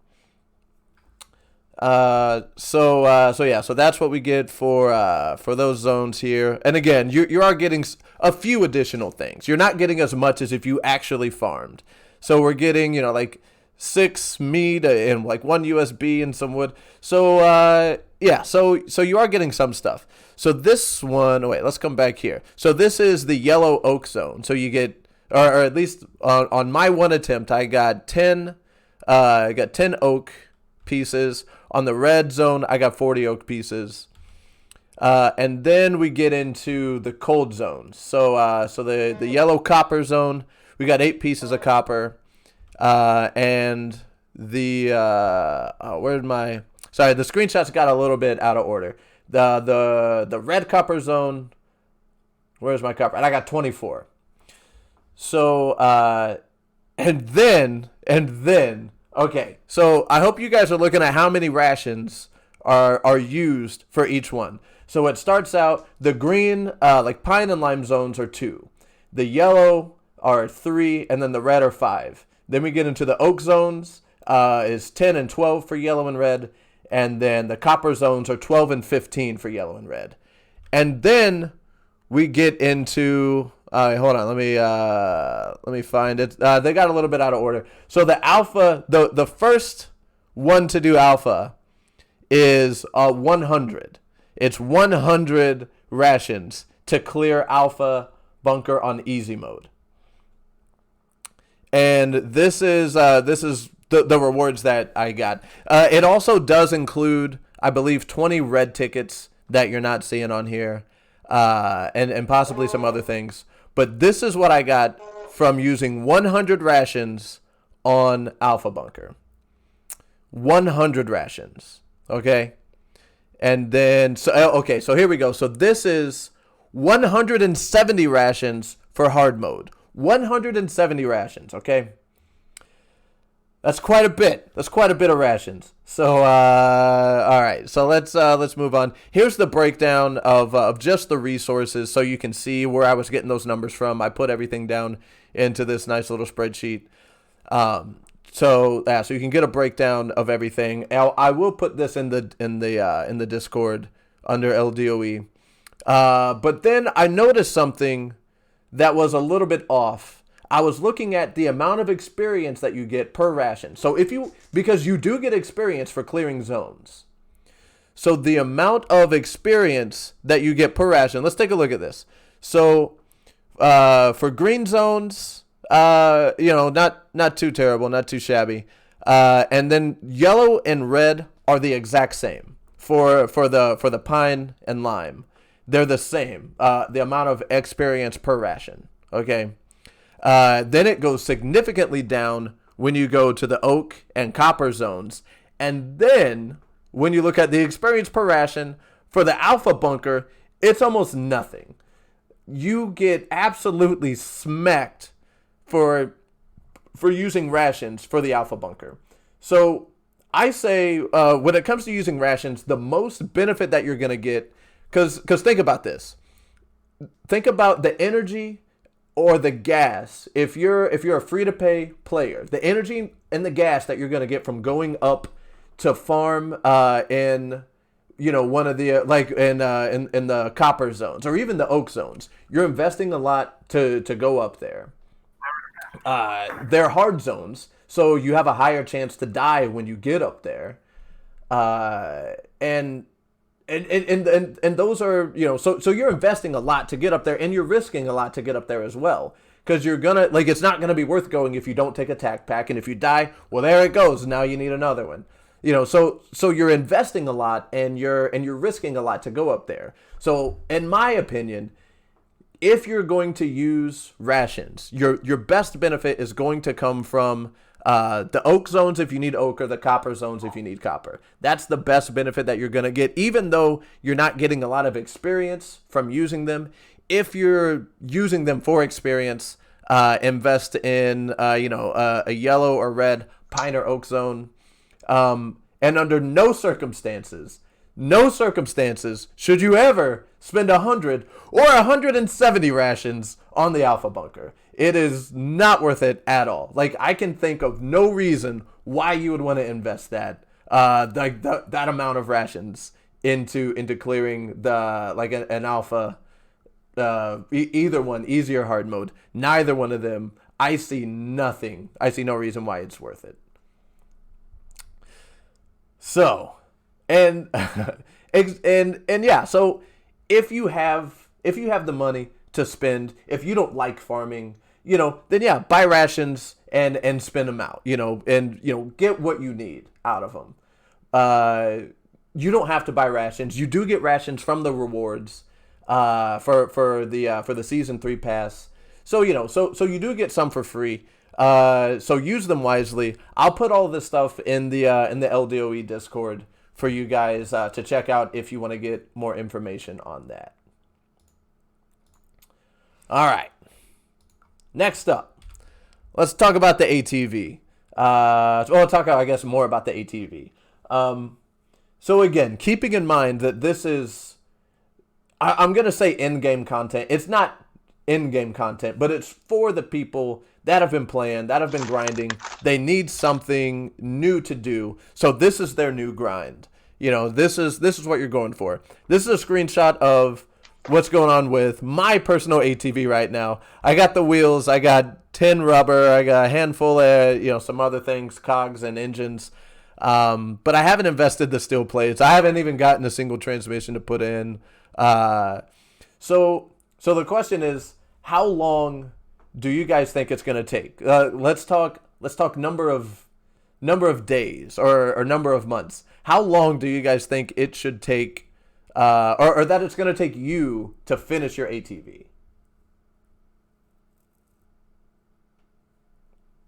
So that's what we get for those zones here. And again, you are getting a few additional things. You're not getting as much as if you actually farmed. So we're getting, you know, like 6 meat and like 1 USB and some wood. So so you are getting some stuff. So this one, wait, let's come back here. So this is the yellow oak zone. So you get, or at least on my one attempt, I got 10 oak pieces. On the red zone, I got 40 oak pieces. And then we get into the cold zones. So the yellow copper zone, we got 8 pieces of copper. And the the screenshots got a little bit out of order. The red copper zone, where's my copper? And I got 24. So and then okay, so I hope you guys are looking at how many rations are used for each one. So it starts out, the green, like pine and lime zones are 2. The yellow are 3, and then the red are 5. Then we get into the oak zones, is 10 and 12 for yellow and red. And then the copper zones are 12 and 15 for yellow and red. And then we get into, hold on, let me find it. They got a little bit out of order. So the alpha, the first one to do alpha is 100. It's 100 rations to clear alpha bunker on easy mode. And this is the rewards that I got. It also does include, I believe, 20 red tickets that you're not seeing on here, and possibly some other things. But this is what I got from using 100 rations on Alpha Bunker. 100 rations, okay? And then, so here we go. So this is 170 rations for hard mode. 170 rations, okay? That's quite a bit. That's quite a bit of rations. So, all right. So let's move on. Here's the breakdown of just the resources, so you can see where I was getting those numbers from. I put everything down into this nice little spreadsheet. So you can get a breakdown of everything. I will put this in the Discord under Ldoe. But then I noticed something that was a little bit off. I was looking at the amount of experience that you get per ration. So because you do get experience for clearing zones. So the amount of experience that you get per ration, let's take a look at this. So for green zones, not too terrible, not too shabby. And then yellow and red are the exact same for the pine and lime. They're the same. The amount of experience per ration. Okay. Then it goes significantly down when you go to the oak and copper zones. And then when you look at the experience per ration for the alpha bunker, it's almost nothing. You get absolutely smacked for using rations for the alpha bunker. So I say when it comes to using rations, the most benefit that you're going to get, because think about this. Think about the energy or the gas. If you're a free-to-pay player, the energy and the gas that you're going to get from going up to farm in one of the like in the copper zones or even the oak zones. You're investing a lot to go up there. They're hard zones, so you have a higher chance to die when you get up there. And those are so you're investing a lot to get up there, and you're risking a lot to get up there as well, because you're gonna it's not gonna be worth going if you don't take a tack pack, and if you die, well, there it goes. Now you need another one. So you're investing a lot, and you're risking a lot to go up there. So in my opinion, if you're going to use rations, your best benefit is going to come from the oak zones if you need oak, or the copper zones if you need copper. That's the best benefit that you're going to get, even though you're not getting a lot of experience from using them. If you're using them for experience, invest in a yellow or red pine or oak zone. And under no circumstances should you ever spend 100 or 170 rations on the Alpha Bunker. It is not worth it at all. Like, I can think of no reason why you would want to invest that amount of rations into clearing the an Alpha, either one, easy or hard mode. Neither one of them. I see nothing. I see no reason why it's worth it. So, and yeah, so if you have the money to spend, if you don't like farming, then yeah, buy rations and spend them out, and get what you need out of them. You don't have to buy rations. You do get rations from the rewards for the season 3 pass. So so you do get some for free. So use them wisely. I'll put all this stuff in the Ldoe Discord for you guys to check out if you want to get more information on that. All right. Next up, let's talk about the ATV. We'll talk, I guess, more about the ATV. So again, keeping in mind that this is, I'm going to say in-game content. It's not in-game content, but it's for the people that have been playing, that have been grinding. They need something new to do, so this is their new grind. This is what you're going for. This is a screenshot of what's going on with my personal ATV right now. I got the wheels, I got 10 rubber, I got a handful of some other things, cogs and engines. But I haven't invested the steel plates. I haven't even gotten a single transmission to put in. So the question is, how long do you guys think it's going to take? Let's talk number of days or number of months. How long do you guys think it should take, or that it's going to take you to finish your ATV?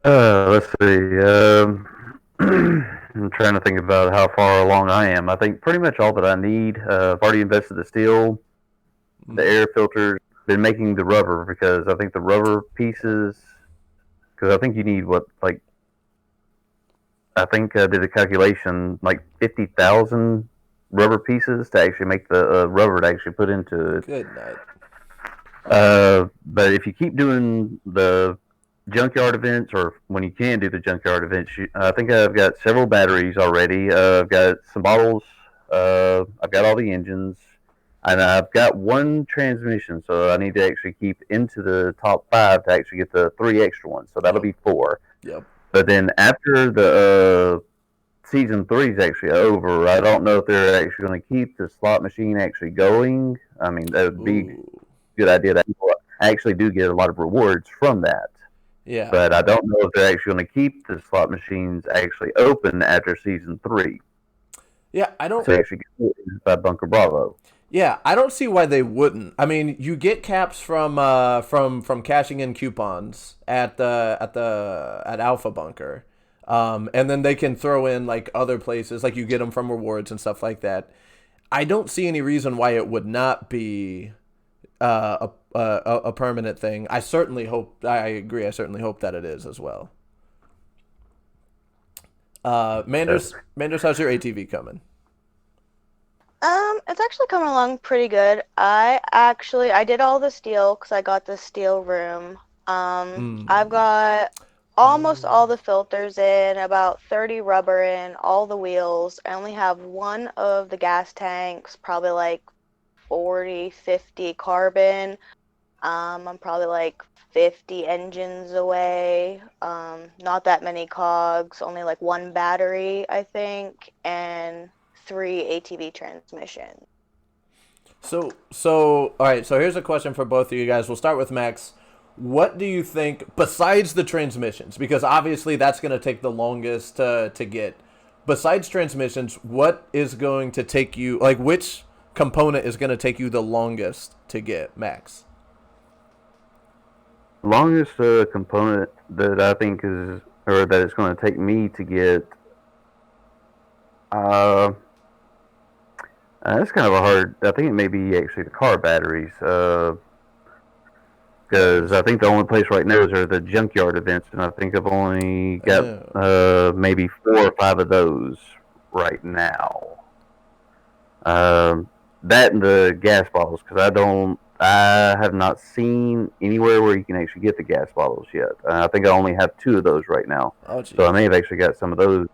Let's see. I'm trying to think about how far along I am. I think pretty much all that I need. I've already invested the steel, the air filters, been making the rubber, because I think the rubber pieces, because I think you need I think I did a calculation, like 50,000 rubber pieces to actually make the rubber to actually put into it. Good night. But if you keep doing the junkyard events, or when you can do the junkyard events, I think I've got several batteries already. I've got some bottles. I've got all the engines, and I've got one transmission. So I need to actually keep into the top 5 to actually get the 3 extra ones. So that'll be 4. Yep. But then after the season 3 is actually over, I don't know if they're actually going to keep the slot machine actually going. I mean, that would be a good idea. That people actually do get a lot of rewards from that. Yeah. But I don't know if they're actually going to keep the slot machines actually open after season 3. Yeah, I don't. So actually get by Bunker Bravo. Yeah, I don't see why they wouldn't. I mean, you get caps from cashing in coupons at Alpha Bunker, and then they can throw in like other places, like you get them from rewards and stuff like that. I don't see any reason why it would not be a permanent thing. I certainly hope. I agree. I certainly hope that it is as well. Manders, how's your ATV coming? It's actually coming along pretty good. I did all the steel because I got the steel room. I've got almost all the filters in, about 30 rubber in, all the wheels. I only have one of the gas tanks, probably like 40, 50 carbon. I'm probably like 50 engines away. Not that many cogs, only like one battery, I think, and 3 ATV transmissions. So, all right. So here's a question for both of you guys. We'll start with Max. What do you think, besides the transmissions, because obviously that's going to take the longest to get. Besides transmissions, what is going to take you, like which component is going to take you the longest to get, Max? Longest component that I think is, or that it's going to take me to get, uh, that's kind of a hard. I think it may be actually the car batteries, because I think the only place right now are the junkyard events, and I think I've only got maybe 4 or 5 of those right now. That and the gas bottles, because I have not seen anywhere where you can actually get the gas bottles yet. I think I only have 2 of those right now. Oh, So I may have actually got some of those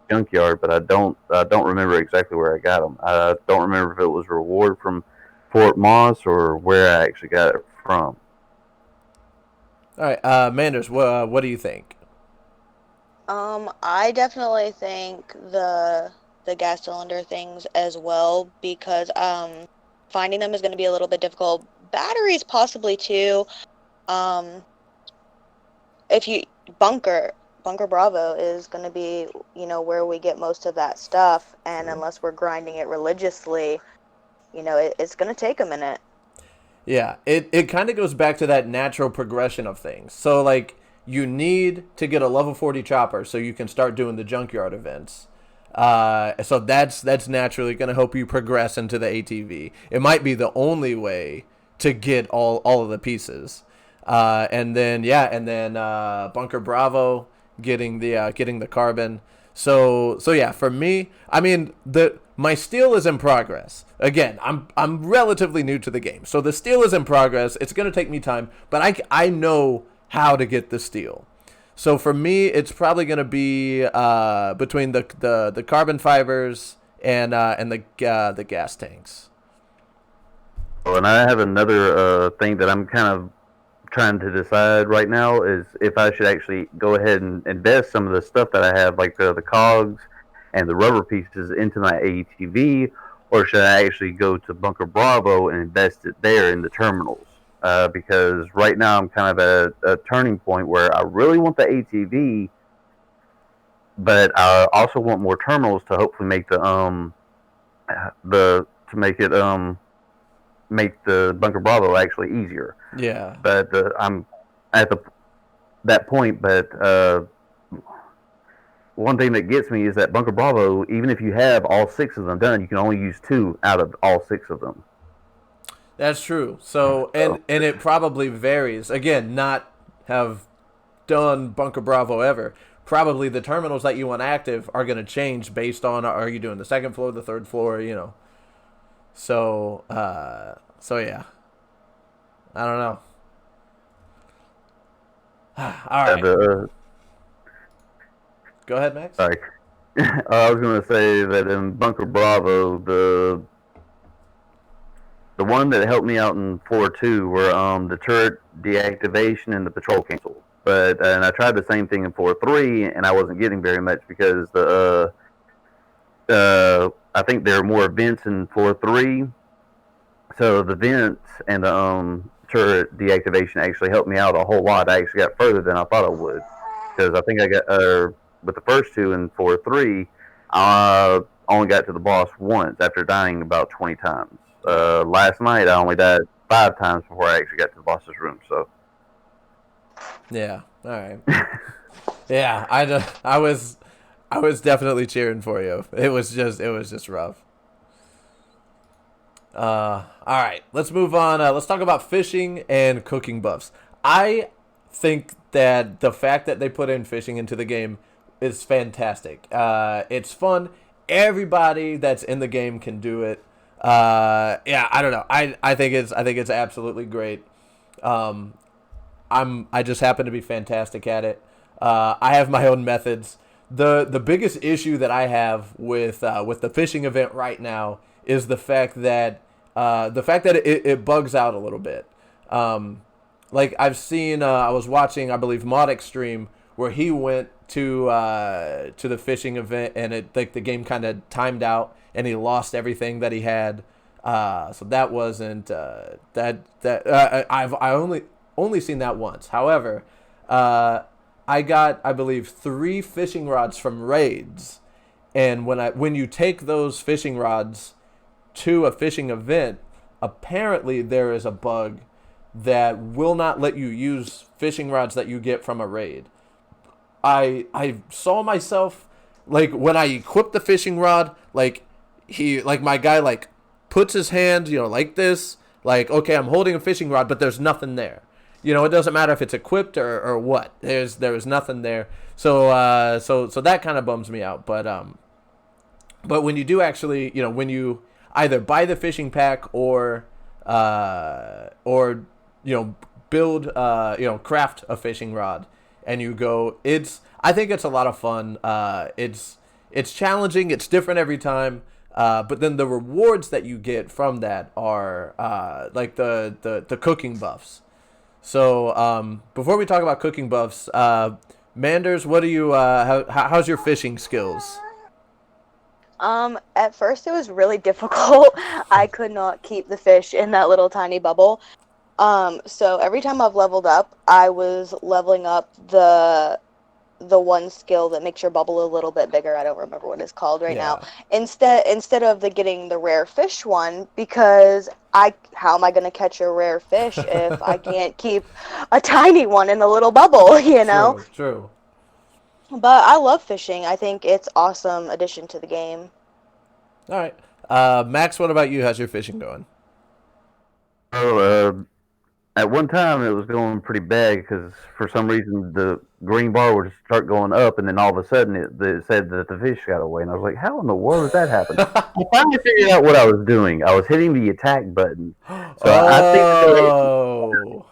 junkyard, but I don't remember exactly where I got them. I don't remember if it was a reward from Fort Moss or where I actually got it from. All right, Manders, what do you think? I definitely think the gas cylinder things as well, because finding them is going to be a little bit difficult. Batteries possibly too. If you Bunker Bravo is going to be, where we get most of that stuff, and unless we're grinding it religiously, it's going to take a minute. Yeah, it kind of goes back to that natural progression of things. So, like, you need to get a level 40 chopper so you can start doing the junkyard events. So that's naturally going to help you progress into the ATV. It might be the only way to get all of the pieces. And then Bunker Bravo getting the carbon. So yeah, for me, I mean, my steel is in progress. Again, I'm relatively new to the game, so the steel is in progress. It's gonna take me time, but I know how to get the steel. So for me, it's probably gonna be between the carbon fibers and the gas tanks. Oh, and I have another thing that I'm kind of trying to decide right now is if I should actually go ahead and invest some of the stuff that I have, like the cogs and the rubber pieces, into my ATV, or should I actually go to Bunker Bravo and invest it there in the terminals? Because right now I'm kind of at a turning point where I really want the ATV, but I also want more terminals to hopefully make make the Bunker Bravo actually easier. Yeah. But I'm at that point. But one thing that gets me is that Bunker Bravo, even if you have all 6 of them done, you can only use 2 out of all 6 of them. That's true. So and it probably varies. Again, not have done Bunker Bravo ever. Probably the terminals that you want active are going to change based on, are you doing the second floor, the third floor, So yeah, I don't know. All right. Go ahead, Max. Sorry. I was going to say that in Bunker Bravo, the one that helped me out in 4-2 were the turret deactivation and the patrol cancel. And I tried the same thing in 4-3, and I wasn't getting very much because I think there are more vents in 4-3. So the vents and the turret deactivation actually helped me out a whole lot. I actually got further than I thought I would, because I think I got with the first 2 in 4-3, I only got to the boss once after dying about 20 times. Last night I only died 5 times before I actually got to the boss's room. So yeah, all right. Yeah, I was definitely cheering for you. It was just rough. All right, let's move on. Let's talk about fishing and cooking buffs. I think that the fact that they put in fishing into the game is fantastic. It's fun. Everybody that's in the game can do it. Yeah, I don't know. I think it's absolutely great. I just happen to be fantastic at it. I have my own methods. The biggest issue that I have with the fishing event right now is the fact that it bugs out a little bit. Like I've seen, I was watching, I believe, Mod Extreme, where he went to the fishing event, and it like the game kind of timed out, and he lost everything that he had. So that wasn't I've only seen that once. However, I got, I believe, 3 fishing rods from raids, and when you take those fishing rods to a fishing event, apparently there is a bug that will not let you use fishing rods that you get from a raid. I saw myself, like, when I equipped the fishing rod, like my guy like puts his hand, like this, like, okay, I'm holding a fishing rod, but there's nothing there. It doesn't matter if it's equipped or what. There is nothing there. So that kind of bums me out. But when you do actually, when you either buy the fishing pack or build, craft a fishing rod, and you go, I think it's a lot of fun. It's challenging. It's different every time. But then the rewards that you get from that are like the cooking buffs. So before we talk about cooking buffs, Manders, what do you how's your fishing skills? At first it was really difficult. I could not keep the fish in that little tiny bubble. So every time I've leveled up, I was leveling up the one skill that makes your bubble a little bit bigger. I don't remember what it's called right now. Instead of getting the rare fish one, because how am I going to catch a rare fish if I can't keep a tiny one in a little bubble, True. But I love fishing. I think it's awesome addition to the game. All right. Max, what about you? How's your fishing going? So, at one time, it was going pretty bad because for some reason the green bar would start going up, and then all of a sudden it said that the fish got away, and I was like, "How in the world did that happen?" I finally figured out what I was doing. I was hitting the attack button. So I think that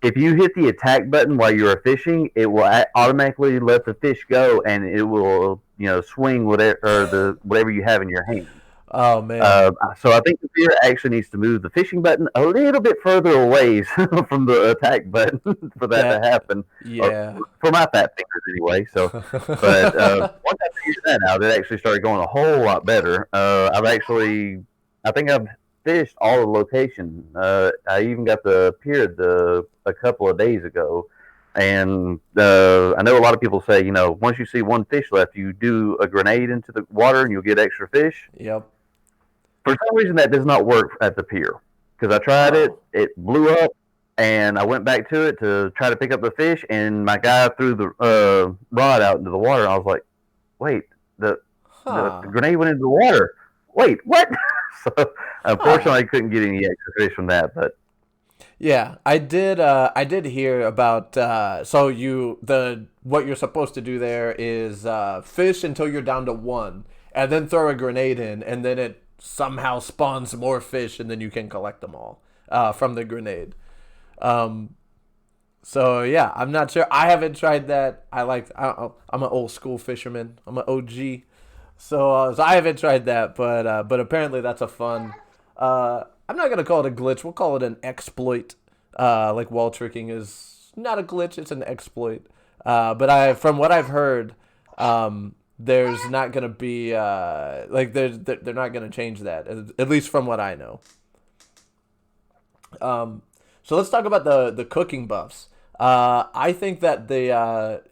if you hit the attack button while you are fishing, it will automatically let the fish go, and it will swing whatever you have in your hand. Oh man. So I think the viewer actually needs to move the fishing button a little bit further away from the attack button for that to happen. Yeah. For my fat fingers, anyway. So, but once I figured that out, it actually started going a whole lot better. I think I've fished all the locations. I even got the pier a couple of days ago. And I know a lot of people say, once you see one fish left, you do a grenade into the water and you'll get extra fish. Yep. For some reason, that does not work at the pier because I tried it. It blew up, and I went back to it to try to pick up the fish, and my guy threw the rod out into the water. And I was like, "Wait, the grenade went into the water. Wait, what?" So unfortunately, I couldn't get any extra fish from that. But yeah, I did hear about. So what you're supposed to do there is fish until you're down to 1, and then throw a grenade in, and then it somehow spawns more fish, and then you can collect them all from the grenade. So yeah, I'm not sure. I haven't tried that. I'm an old school fisherman. I'm an OG. So I haven't tried that, but apparently that's a fun. I'm not gonna call it a glitch. We'll call it an exploit. Like wall tricking is not a glitch; it's an exploit. But from what I've heard, there's not gonna be they're not gonna change that, at least from what I know. So let's talk about the cooking buffs. I think that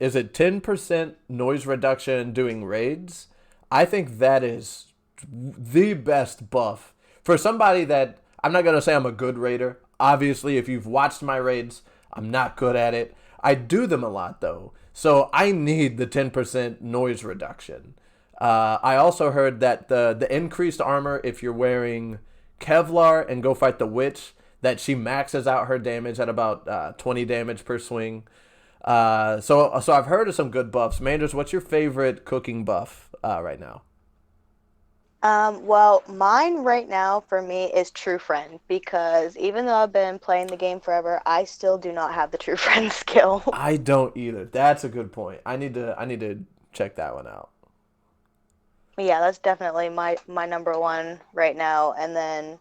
is it 10% noise reduction doing raids? I think that is the best buff for somebody that I'm not gonna say I'm a good raider. Obviously, if you've watched my raids, I'm not good at it. I do them a lot though. So I need the 10% noise reduction. I also heard that the increased armor, if you're wearing Kevlar and go fight the witch, that she maxes out her damage at about 20 damage per swing. So I've heard of some good buffs. Manders, what's your favorite cooking buff right now? Well, mine right now for me is True Friend because even though I've been playing the game forever, I still do not have the True Friend skill. I don't either. That's a good point. I need to check that one out. Yeah, that's definitely my number one right now. And then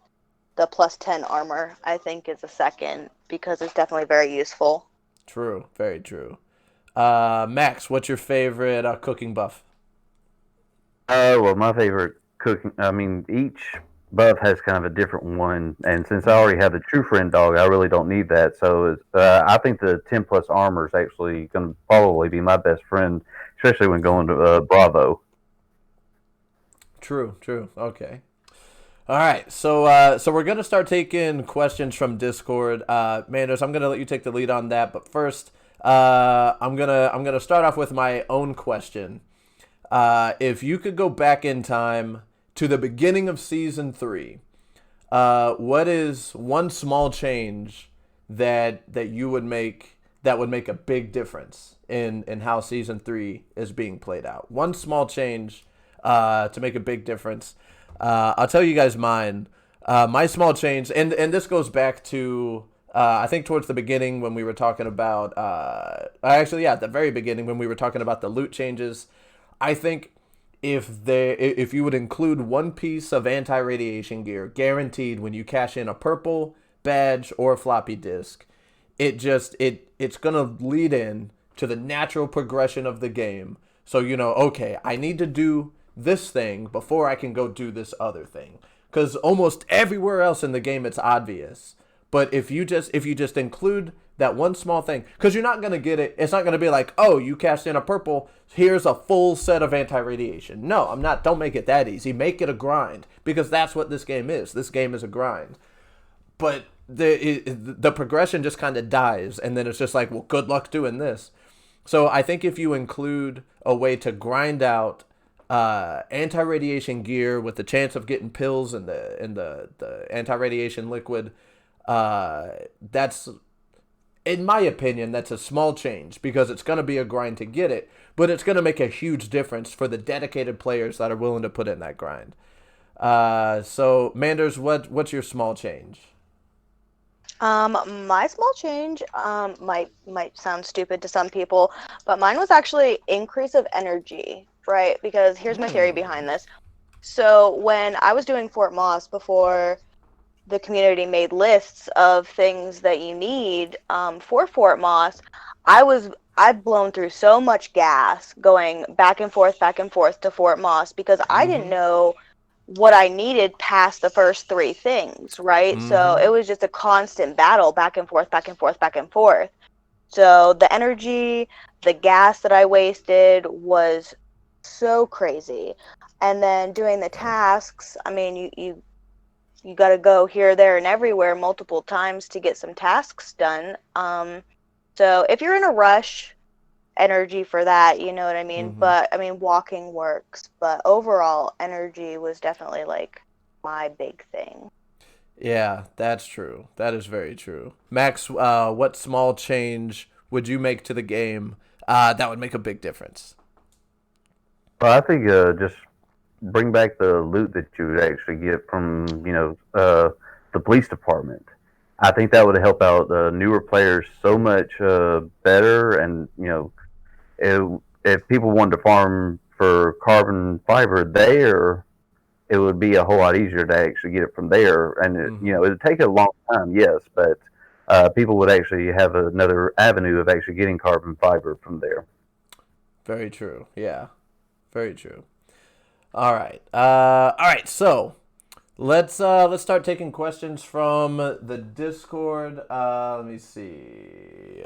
the plus 10 armor, I think, is a second because it's definitely very useful. True, very true. Max, what's your favorite cooking buff? Well, my favorite cooking. I mean, each buff has kind of a different one, and since I already have the True Friend dog, I really don't need that. So I think the 10 plus armor is actually going to probably be my best friend, especially when going to Bravo. True, true. Okay. All right, so we're gonna start taking questions from Discord. Manders, I'm gonna let you take the lead on that, but first, I'm gonna start off with my own question. If you could go back in time to the beginning of season 3, what is one small change that you would make that would make a big difference in how season 3 is being played out? One small change to make a big difference. I'll tell you guys mine. My small change, and this goes back to I think towards the beginning when we were talking about at the very beginning when we were talking about the loot changes. I think if you would include one piece of anti-radiation gear guaranteed when you cash in a purple badge or a floppy disk, it's gonna lead in to the natural progression of the game. So okay, I need to do this thing before I can go do this other thing. Because almost everywhere else in the game it's obvious. But if you just include that one small thing, because you're not gonna get it, it's not gonna be like, oh, you cast in a purple, here's a full set of anti-radiation. No, I'm not. Don't make it that easy. Make it a grind, because that's what this game is. This game is a grind. But the progression just kind of dies, and then it's just like, well, good luck doing this. So I think if you include a way to grind out anti-radiation gear with the chance of getting pills and the anti-radiation liquid, that's, in my opinion, that's a small change because it's going to be a grind to get it, but it's going to make a huge difference for the dedicated players that are willing to put in that grind. So Manders, what's your small change? My small change might sound stupid to some people, but mine was actually increase of energy, right? Because here's my theory behind this. So when I was doing Fort Moss before the community made lists of things that you need for Fort Moss, I've blown through so much gas going back and forth to Fort Moss because I didn't know what I needed past the first 3 things, right? So it was just a constant battle back and forth. So the energy, the gas that I wasted was so crazy. And then doing the tasks, I mean, you got to go here, there, and everywhere multiple times to get some tasks done. So if you're in a rush, energy for that, you know what I mean? But I mean, walking works, but overall energy was definitely like my big thing. Yeah, that's true. That is very true. Max, what small change would you make to the game that would make a big difference? Well, I think just bring back the loot that you would actually get from the police department. I think that would help out newer players so much better, and if people wanted to farm for carbon fiber there, it would be a whole lot easier to actually get it from there. And it would take a long time, yes, but people would actually have another avenue of actually getting carbon fiber from there. Very true. Yeah, very true. All right. All right. So let's start taking questions from the Discord. Let me see.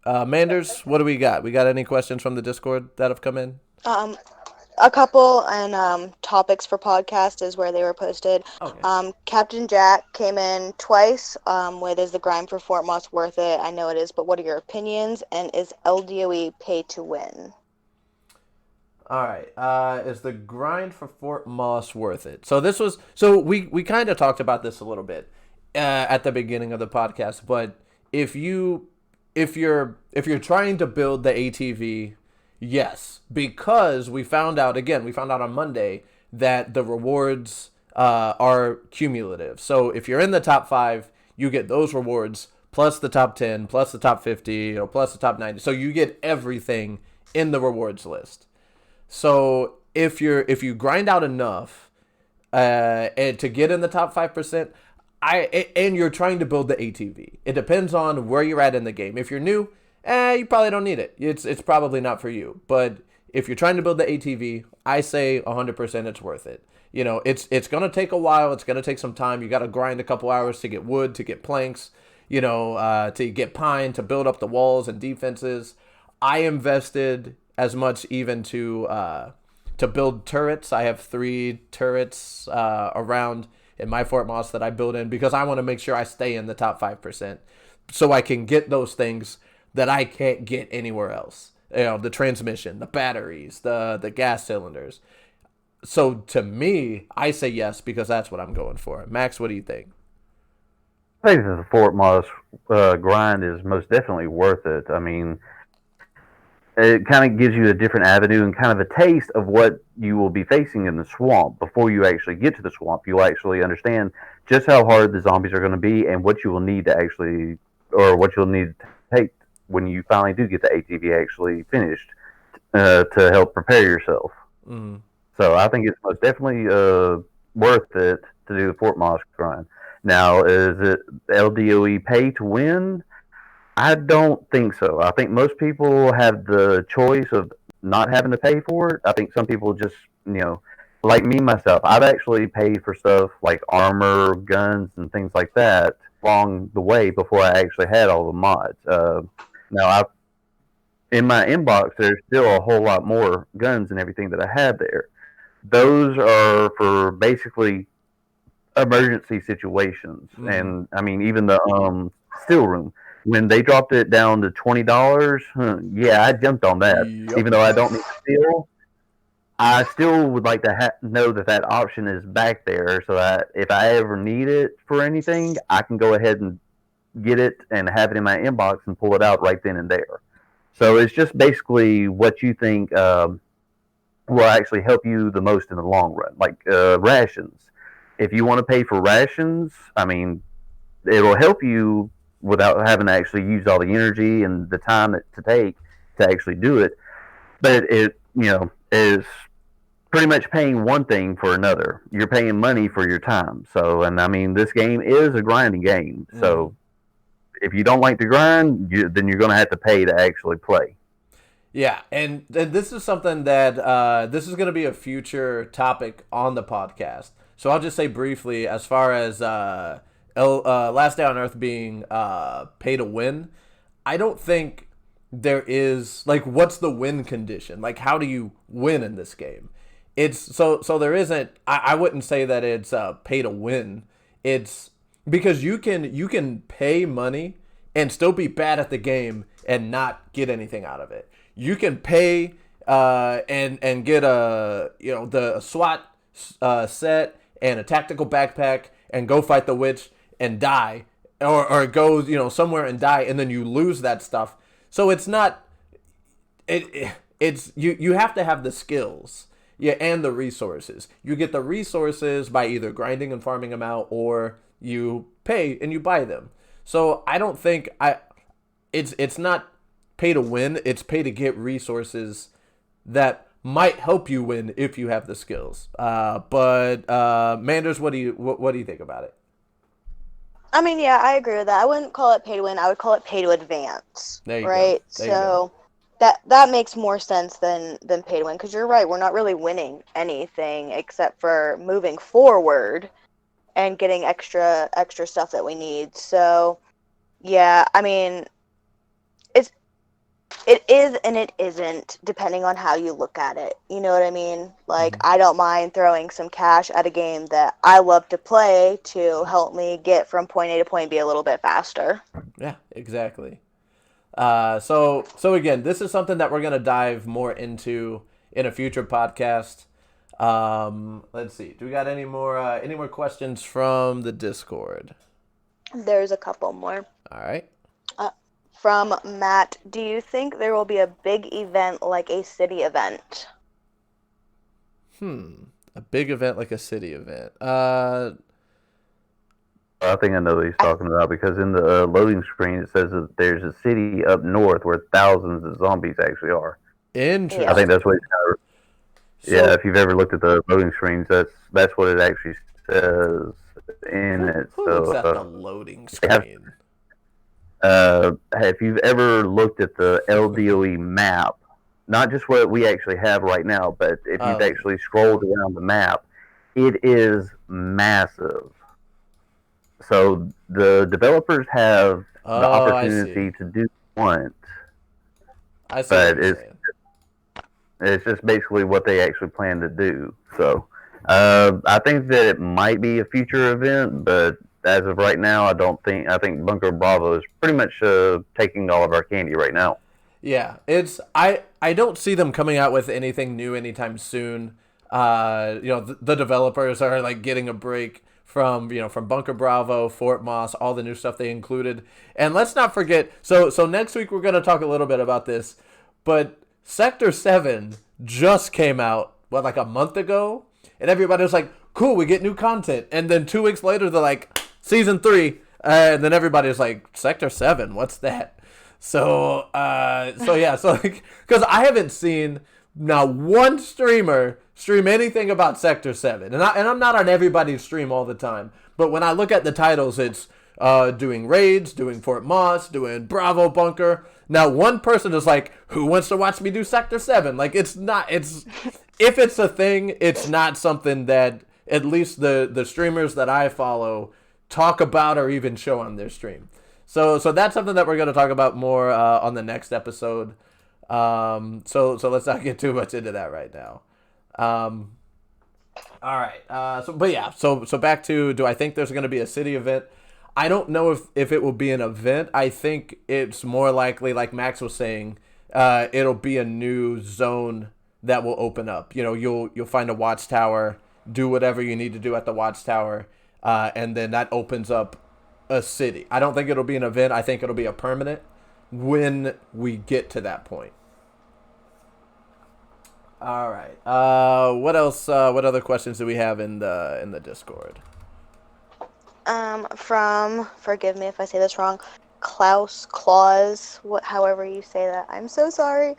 Manders, what do we got? We got any questions from the Discord that have come in? A couple, and topics for podcast is where they were posted. Okay. Captain Jack came in twice with, is the grind for Fort Moss worth it? I know it is, but what are your opinions? And is Ldoe pay to win? All right. Is the grind for Fort Moss worth it? So we kind of talked about this a little bit at the beginning of the podcast, but if you're trying to build the ATV, yes, because we found out on Monday that the rewards are cumulative. So if you're in the top 5, you get those rewards plus the top 10, plus the top 50, or plus the top 90. So you get everything in the rewards list. So if you grind out enough and to get in the top 5%, and you're trying to build the ATV. It depends on where you're at in the game. If you're new, you probably don't need it. It's probably not for you. But if you're trying to build the ATV, I say 100% it's worth it. You know, it's going to take a while. It's going to take some time. You got to grind a couple hours to get wood, to get planks, to get pine, to build up the walls and defenses. I invested as much even to build turrets. I have 3 turrets around in my Fort Moss that I build in because I want to make sure I stay in the top 5% so I can get those things that I can't get anywhere else. You know, the transmission, the batteries, the gas cylinders. So to me, I say yes because that's what I'm going for. Max, what do you think? I think that the Fort Moss grind is most definitely worth it. I mean, it kind of gives you a different avenue and kind of a taste of what you will be facing in the swamp. Before you actually get to the swamp, you'll actually understand just how hard the zombies are going to be and what you will need to actually, or what you'll need to take when you finally do get the ATV actually finished to help prepare yourself. Mm. So I think it's most definitely worth it to do the Fort Moss grind. Now, is it LDOE pay to win? I don't think so. I think most people have the choice of not having to pay for it. I think some people just, like me myself, I've actually paid for stuff like armor, guns, and things like that along the way before I actually had all the mods. Now, in my inbox, there's still a whole lot more guns and everything that I have there. Those are for basically emergency situations, and I mean even the steel room when they dropped it down to $20. Yeah, I jumped on that. Yep. Even though I don't need steel, I still would like to know that that option is back there, so that if I ever need it for anything, I can go ahead and get it and have it in my inbox and pull it out right then and there. So it's just basically what you think will actually help you the most in the long run, like rations. If you want to pay for rations, I mean, it'll help you without having to actually use all the energy and the time to take to actually do it. But it, is pretty much paying one thing for another. You're paying money for your time. So, and I mean, this game is a grinding game. So if you don't like to grind, then you're going to have to pay to actually play. Yeah, and this is something that this is going to be a future topic on the podcast. So I'll just say briefly, as far as Last Day on Earth being pay to win, I don't think there is, like, what's the win condition? Like, how do you win in this game? It's so there isn't. I wouldn't say that it's pay to win. It's because you can pay money and still be bad at the game and not get anything out of it. You can pay and get the SWAT set and a tactical backpack and go fight the witch and die, or go somewhere and die, and then you lose that stuff. So it's not. It's you have to have the skills. Yeah, and the resources. You get the resources by either grinding and farming them out, or you pay and you buy them. So I don't think it's not pay to win. It's pay to get resources that might help you win if you have the skills. But Manders, what do you think about it? I mean, yeah, I agree with that. I wouldn't call it pay to win. I would call it pay to advance. There you right? Go. There you go. That makes more sense than pay to win, because you're right. We're not really winning anything except for moving forward and getting extra stuff that we need. So, yeah, I mean, it is and it isn't, depending on how you look at it. You know what I mean? Like, I don't mind throwing some cash at a game that I love to play to help me get from point A to point B a little bit faster. Yeah, exactly. So again, this is something that we're gonna dive more into in a future podcast. Let's see. Do we got any more questions from the Discord? There's a couple more. All right. From Matt, do you think there will be a big event like a city event? A big event like a city event. I think I know what he's talking about because in the loading screen it says that there's a city up north where thousands of zombies actually are. I Yeah. think that's Interesting. what it's kind of, yeah, So if you've ever looked at the loading screens, that's what it actually says in who it. looks So at the loading they have, screen? if you've ever looked at the Ldoe map, not just what we actually have right now, but if you've Oh, actually scrolled around the map, it is massive. So the developers have the oh, I see. opportunity to do want, I see what but you're saying. it's just basically what they actually plan to do. So I think that it might be a future event, but as of right now, I don't think. I think Bunker Bravo is pretty much taking all of our candy right now. Yeah, it's I don't see them coming out with anything new anytime soon. The developers are like getting a break from from Bunker Bravo, Fort Moss, all the new stuff they included. And let's not forget. So next week we're gonna talk a little bit about this, but Sector 7 just came out what like a month ago, and everybody was like, "Cool, we get new content." And then 2 weeks later they're like, "Season 3," and then everybody's like, "Sector 7, what's that?" So yeah, so like, because I haven't seen now one streamer stream anything about Sector 7, and I'm not on everybody's stream all the time, but when I look at the titles, it's doing raids, doing Fort Moss, doing Bravo Bunker. Now one person is like, who wants to watch me do Sector 7? Like it's if it's a thing, it's not something that at least the streamers that I follow talk about or even show on their stream. So that's something that we're going to talk about more on the next episode. So let's not get too much into that right now. All right. But yeah. So back to, do I think there's going to be a city event? I don't know if it will be an event. I think it's more likely, like Max was saying, it'll be a new zone that will open up. You'll find a watchtower, do whatever you need to do at the watchtower, and then that opens up a city. I don't think it'll be an event. I think it'll be a permanent when we get to that point. All right. What else? What other questions do we have in the Discord? From, forgive me if I say this wrong, Claus, however you say that. I'm so sorry.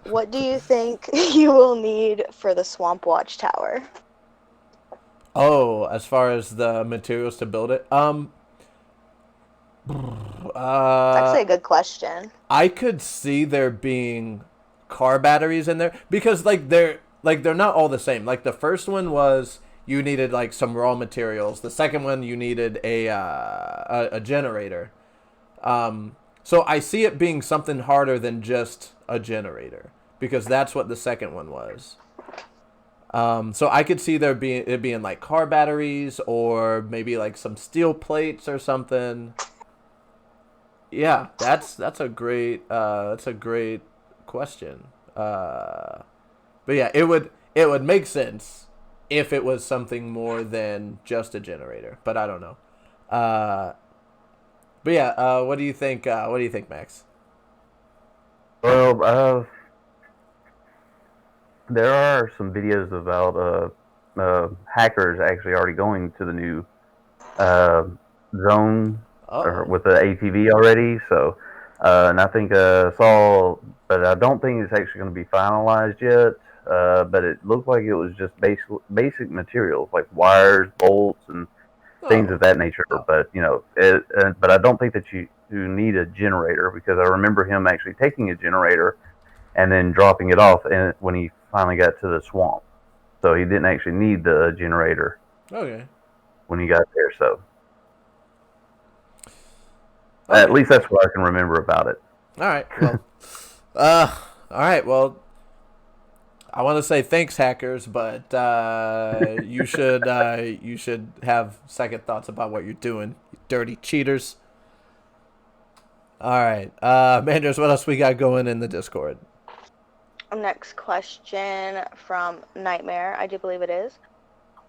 What do you think you will need for the Swamp Watch Tower? Oh, as far as the materials to build it, It's actually a good question. I could see there being car batteries in there because they're not all the same. Like the first one was you needed like some raw materials. The second one you needed a generator. So I see it being something harder than just a generator because that's what the second one was. So I could see it being like car batteries or maybe like some steel plates or something. Yeah, that's a great question. But yeah, it would make sense if it was something more than just a generator. But I don't know. But yeah, what do you think? What do you think, Max? Well, there are some videos about hackers actually already going to the new uh, zone or Oh, with the ATV already. So, and I think saw, but I don't think it's actually going to be finalized yet. But it looked like it was just basic materials like wires, bolts, and things oh, of that nature. But but I don't think that you need a generator because I remember him actually taking a generator and then dropping it off and when he finally got to the swamp. So he didn't actually need the generator okay, when he got there. So at okay. least that's what I can remember about it. All right. Well, uh, all right. Well, I want to say thanks, hackers, but you should have second thoughts about what you're doing, you dirty cheaters. All right, Manders, what else we got going in the Discord? Next question from Nightmare, I do believe it is.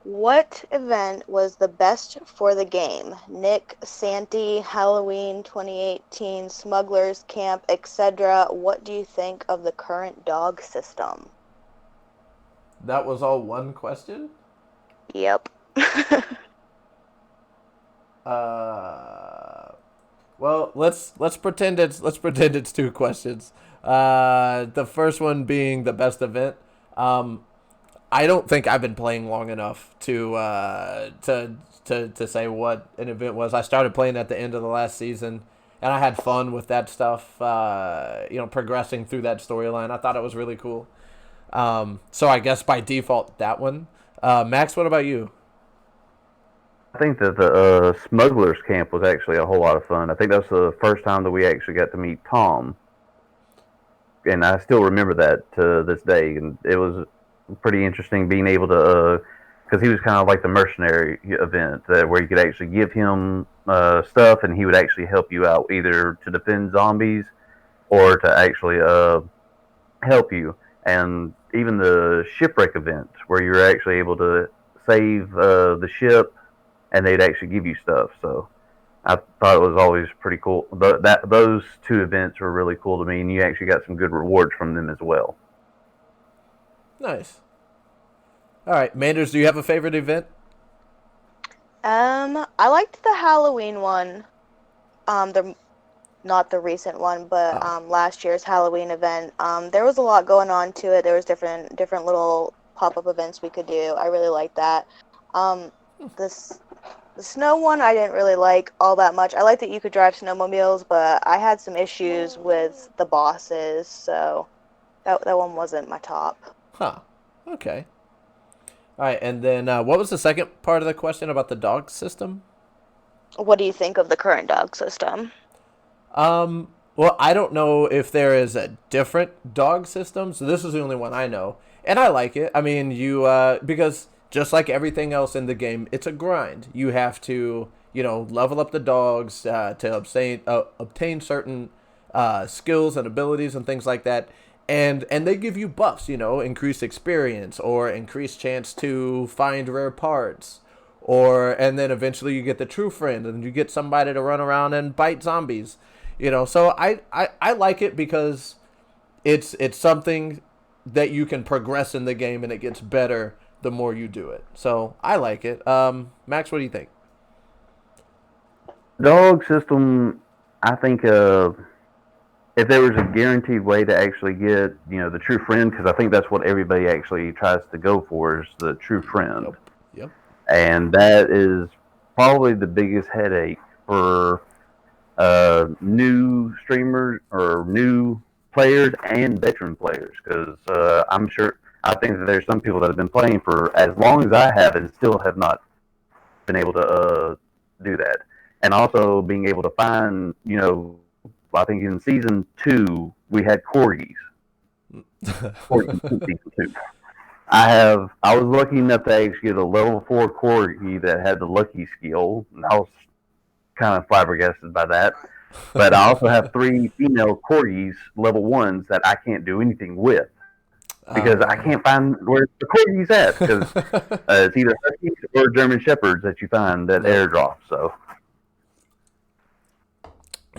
What event was the best for the game? Nick, Santee, Halloween 2018, Smugglers Camp, etc. What do you think of the current dog system? That was all one question? Yep. Uh, well, let's pretend it's two questions. The first one being the best event. Um, I don't think I've been playing long enough to say what an event was. I started playing at the end of the last season, and I had fun with that stuff. Progressing through that storyline, I thought it was really cool. So I guess by default that one. Max, what about you? I think that the smugglers camp was actually a whole lot of fun. I think that's the first time that we actually got to meet Tom, and I still remember that to this day. And it was pretty interesting being able to, because he was kind of like the mercenary event that where you could actually give him stuff, and he would actually help you out either to defend zombies or to actually help you. And even the shipwreck event where you're actually able to save the ship, and they'd actually give you stuff. So I thought it was always pretty cool. Those two events were really cool to me, and you actually got some good rewards from them as well. Nice. All right, Manders, do you have a favorite event? I liked the Halloween one. The not the recent one, but Oh, last year's Halloween event. There was a lot going on to it. There was different little pop-up events we could do. I really liked that. This The snow one I didn't really like all that much. I like that you could drive snowmobiles, but I had some issues with the bosses, so that one wasn't my top. huh. Okay. All right, and then what was the second part of the question about the dog system? What do you think of the current dog system? Well, I don't know if there is a different dog system, so this is the only one I know, and I like it. I mean, because just like everything else in the game, it's a grind. You have to, level up the dogs to obtain certain skills and abilities and things like that, and they give you buffs, increased experience or increased chance to find rare parts. And then eventually you get the true friend and you get somebody to run around and bite zombies. So I like it because it's something that you can progress in the game and it gets better the more you do it. So I like it. Max, what do you think? Dog system, I think if there was a guaranteed way to actually get the true friend, because I think that's what everybody actually tries to go for is the true friend, Yep. Yep. and that is probably the biggest headache for new streamers or new players and veteran players because I think that there's some people that have been playing for as long as I have and still have not been able to do that. And also being able to find, I think in season 2 we had corgis. Corgis in season 2. I was lucky enough to actually get a level 4 corgi that had the lucky skill, and I was kind of flabbergasted by that. But I also have 3 female corgis, level 1s, that I can't do anything with because I Uh, can't find where the corgi's at because it's either huskies or German shepherds that you find that yep. airdrop. So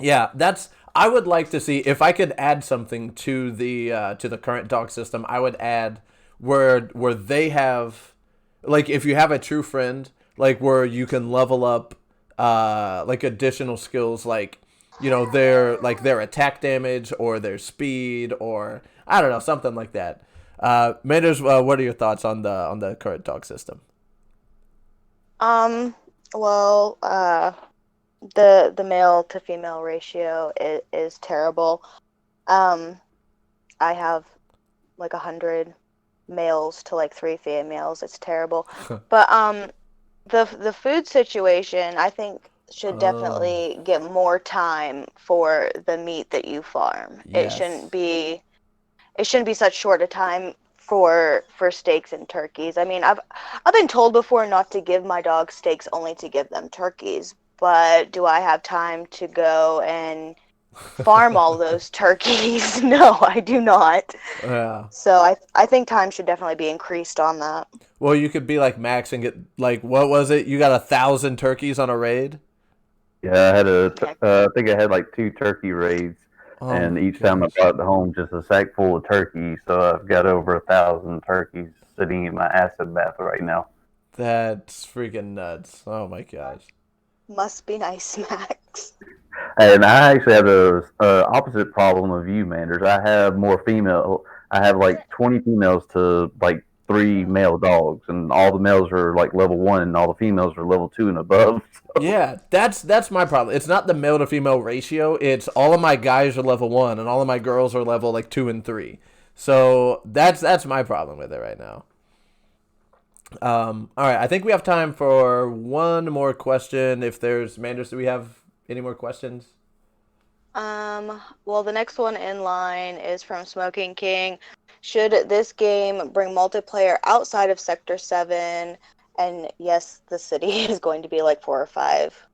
Yeah, that's. I would like to see if I could add something to the current dog system. I would add where they have, like, if you have a true friend, like where you can level up like additional skills, like their attack damage or their speed, or I don't know, something like that. Manders, what are your thoughts on the current dog system? Um, well, the male to female ratio is terrible. Um, I have like 100 males to like 3 females. It's terrible. But the food situation I think should Oh, definitely get more time for the meat that you farm. yes. It shouldn't be such short a time for steaks and turkeys. I mean, I've been told before not to give my dog steaks, only to give them turkeys. But do I have time to go and farm all those turkeys? No, I do not. Yeah. So I think time should definitely be increased on that. Well, you could be like Max and get like what was it? You got 1,000 turkeys on a raid. yeah, Heck, I think I had like 2 turkey raids, Oh and my each time I gosh. brought home just a sack full of turkeys, so I've got over 1,000 turkeys sitting in my acid bath right now. That's freaking nuts. Oh my gosh. Must be nice, Max. And I actually have the opposite problem of you, Manders. I have more female. I have like 20 females to like 3 male dogs, and all the males are like level 1, and all the females are level 2 and above. Yeah, that's my problem. It's not the male to female ratio. It's all of my guys are level 1 and all of my girls are level like 2 and 3. So that's my problem with it right now. All right, I think we have time for one more question. If there's Manders, do we have any more questions? Well, the next one in line is from Smoking King. Should this game bring multiplayer outside of Sector 7? And yes, the city is going to be like 4 or 5.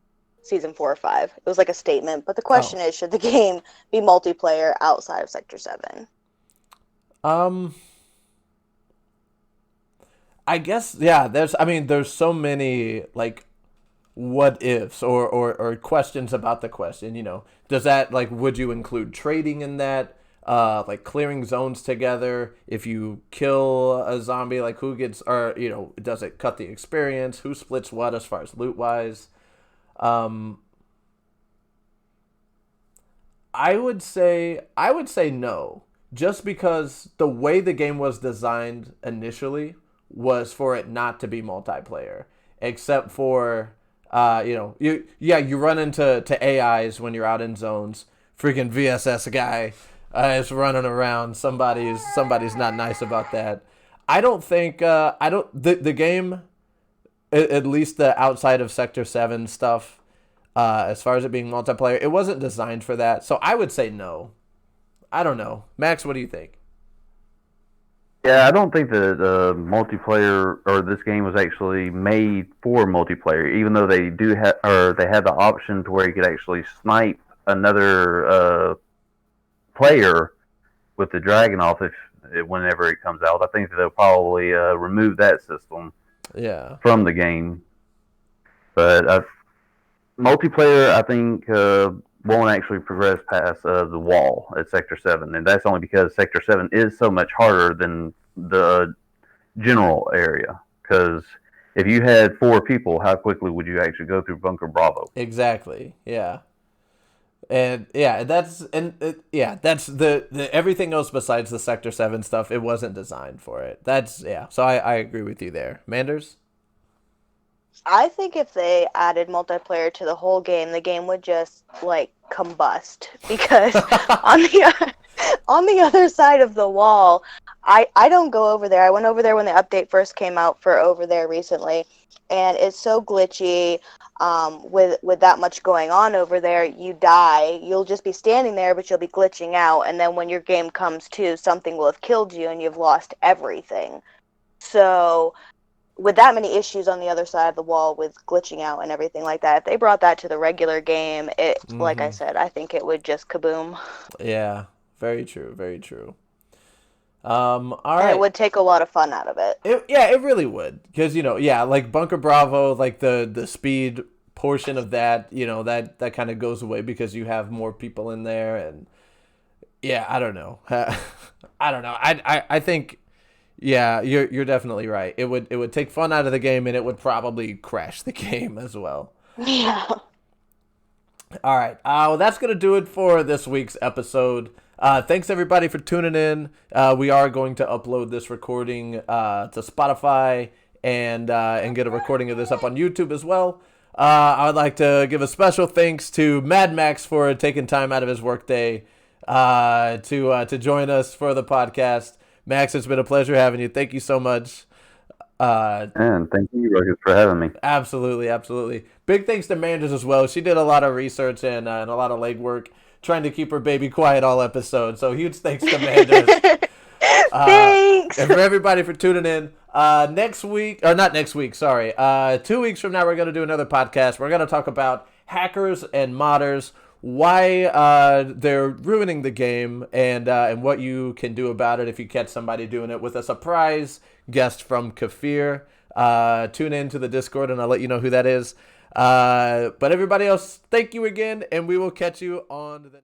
Season 4 or 5. It was like a statement, but the question is, should the game be multiplayer outside of Sector 7? I guess yeah. There's so many like what ifs or questions about the question. Does that like would you include trading in that? Like clearing zones together. If you kill a zombie, like who gets or does it cut the experience? Who splits what as far as loot wise? I would say no, just because the way the game was designed initially was for it not to be multiplayer, except for you run into AIs when you're out in zones. Freaking VSS guy is running around. Somebody's not nice about that. I don't think the game, at least the outside of Sector 7 stuff, as far as it being multiplayer, it wasn't designed for that. So I would say no. I don't know. Max, what do you think? Yeah, I don't think that multiplayer or this game was actually made for multiplayer. Even though they do have, or they had the option to where you could actually snipe another player with the dragon off whenever it comes out. I think that they'll probably remove that system from the game. But multiplayer, I think, won't actually progress past the wall at Sector 7. And that's only because Sector 7 is so much harder than the general area. Because if you had 4 people, how quickly would you actually go through Bunker Bravo? Exactly, yeah. And that's the everything else besides the Sector 7 stuff, it wasn't designed for it. So I agree with you there. Manders? I think if they added multiplayer to the whole game, the game would just like combust because on the other side of the wall, I don't go over there. I went over there when the update first came out for over there recently, and it's so glitchy. With that much going on over there, you die. You'll just be standing there, but you'll be glitching out, and then when your game comes to, something will have killed you, and you've lost everything. So with that many issues on the other side of the wall with glitching out and everything like that, if they brought that to the regular game, like I said, I think it would just kaboom. Yeah, very true, very true. All right. And it would take a lot of fun out of it. It really would, because like Bunker Bravo, like the speed portion of that, that kind of goes away because you have more people in there, and I don't know. I don't know. I think. Yeah, you're definitely right. It would take fun out of the game, and it would probably crash the game as well. Yeah. All right. Well, that's gonna do it for this week's episode. Thanks everybody for tuning in. We are going to upload this recording to Spotify and get a recording of this up on YouTube as well. I would like to give a special thanks to Mad Max for taking time out of his workday to join us for the podcast. Max, it's been a pleasure having you. Thank you so much. And thank you, Rukus, for having me. Absolutely, absolutely. Big thanks to Manders as well. She did a lot of research and a lot of legwork trying to keep her baby quiet all episode. So huge thanks to Manders. Thanks. And for everybody for tuning in. Not next week, sorry. 2 weeks from now, we're going to do another podcast. We're going to talk about hackers and modders, why they're ruining the game, and what you can do about it if you catch somebody doing it, with a surprise guest from Kafir. Tune in to the Discord, and I'll let you know who that is. But everybody else, thank you again, and we will catch you on the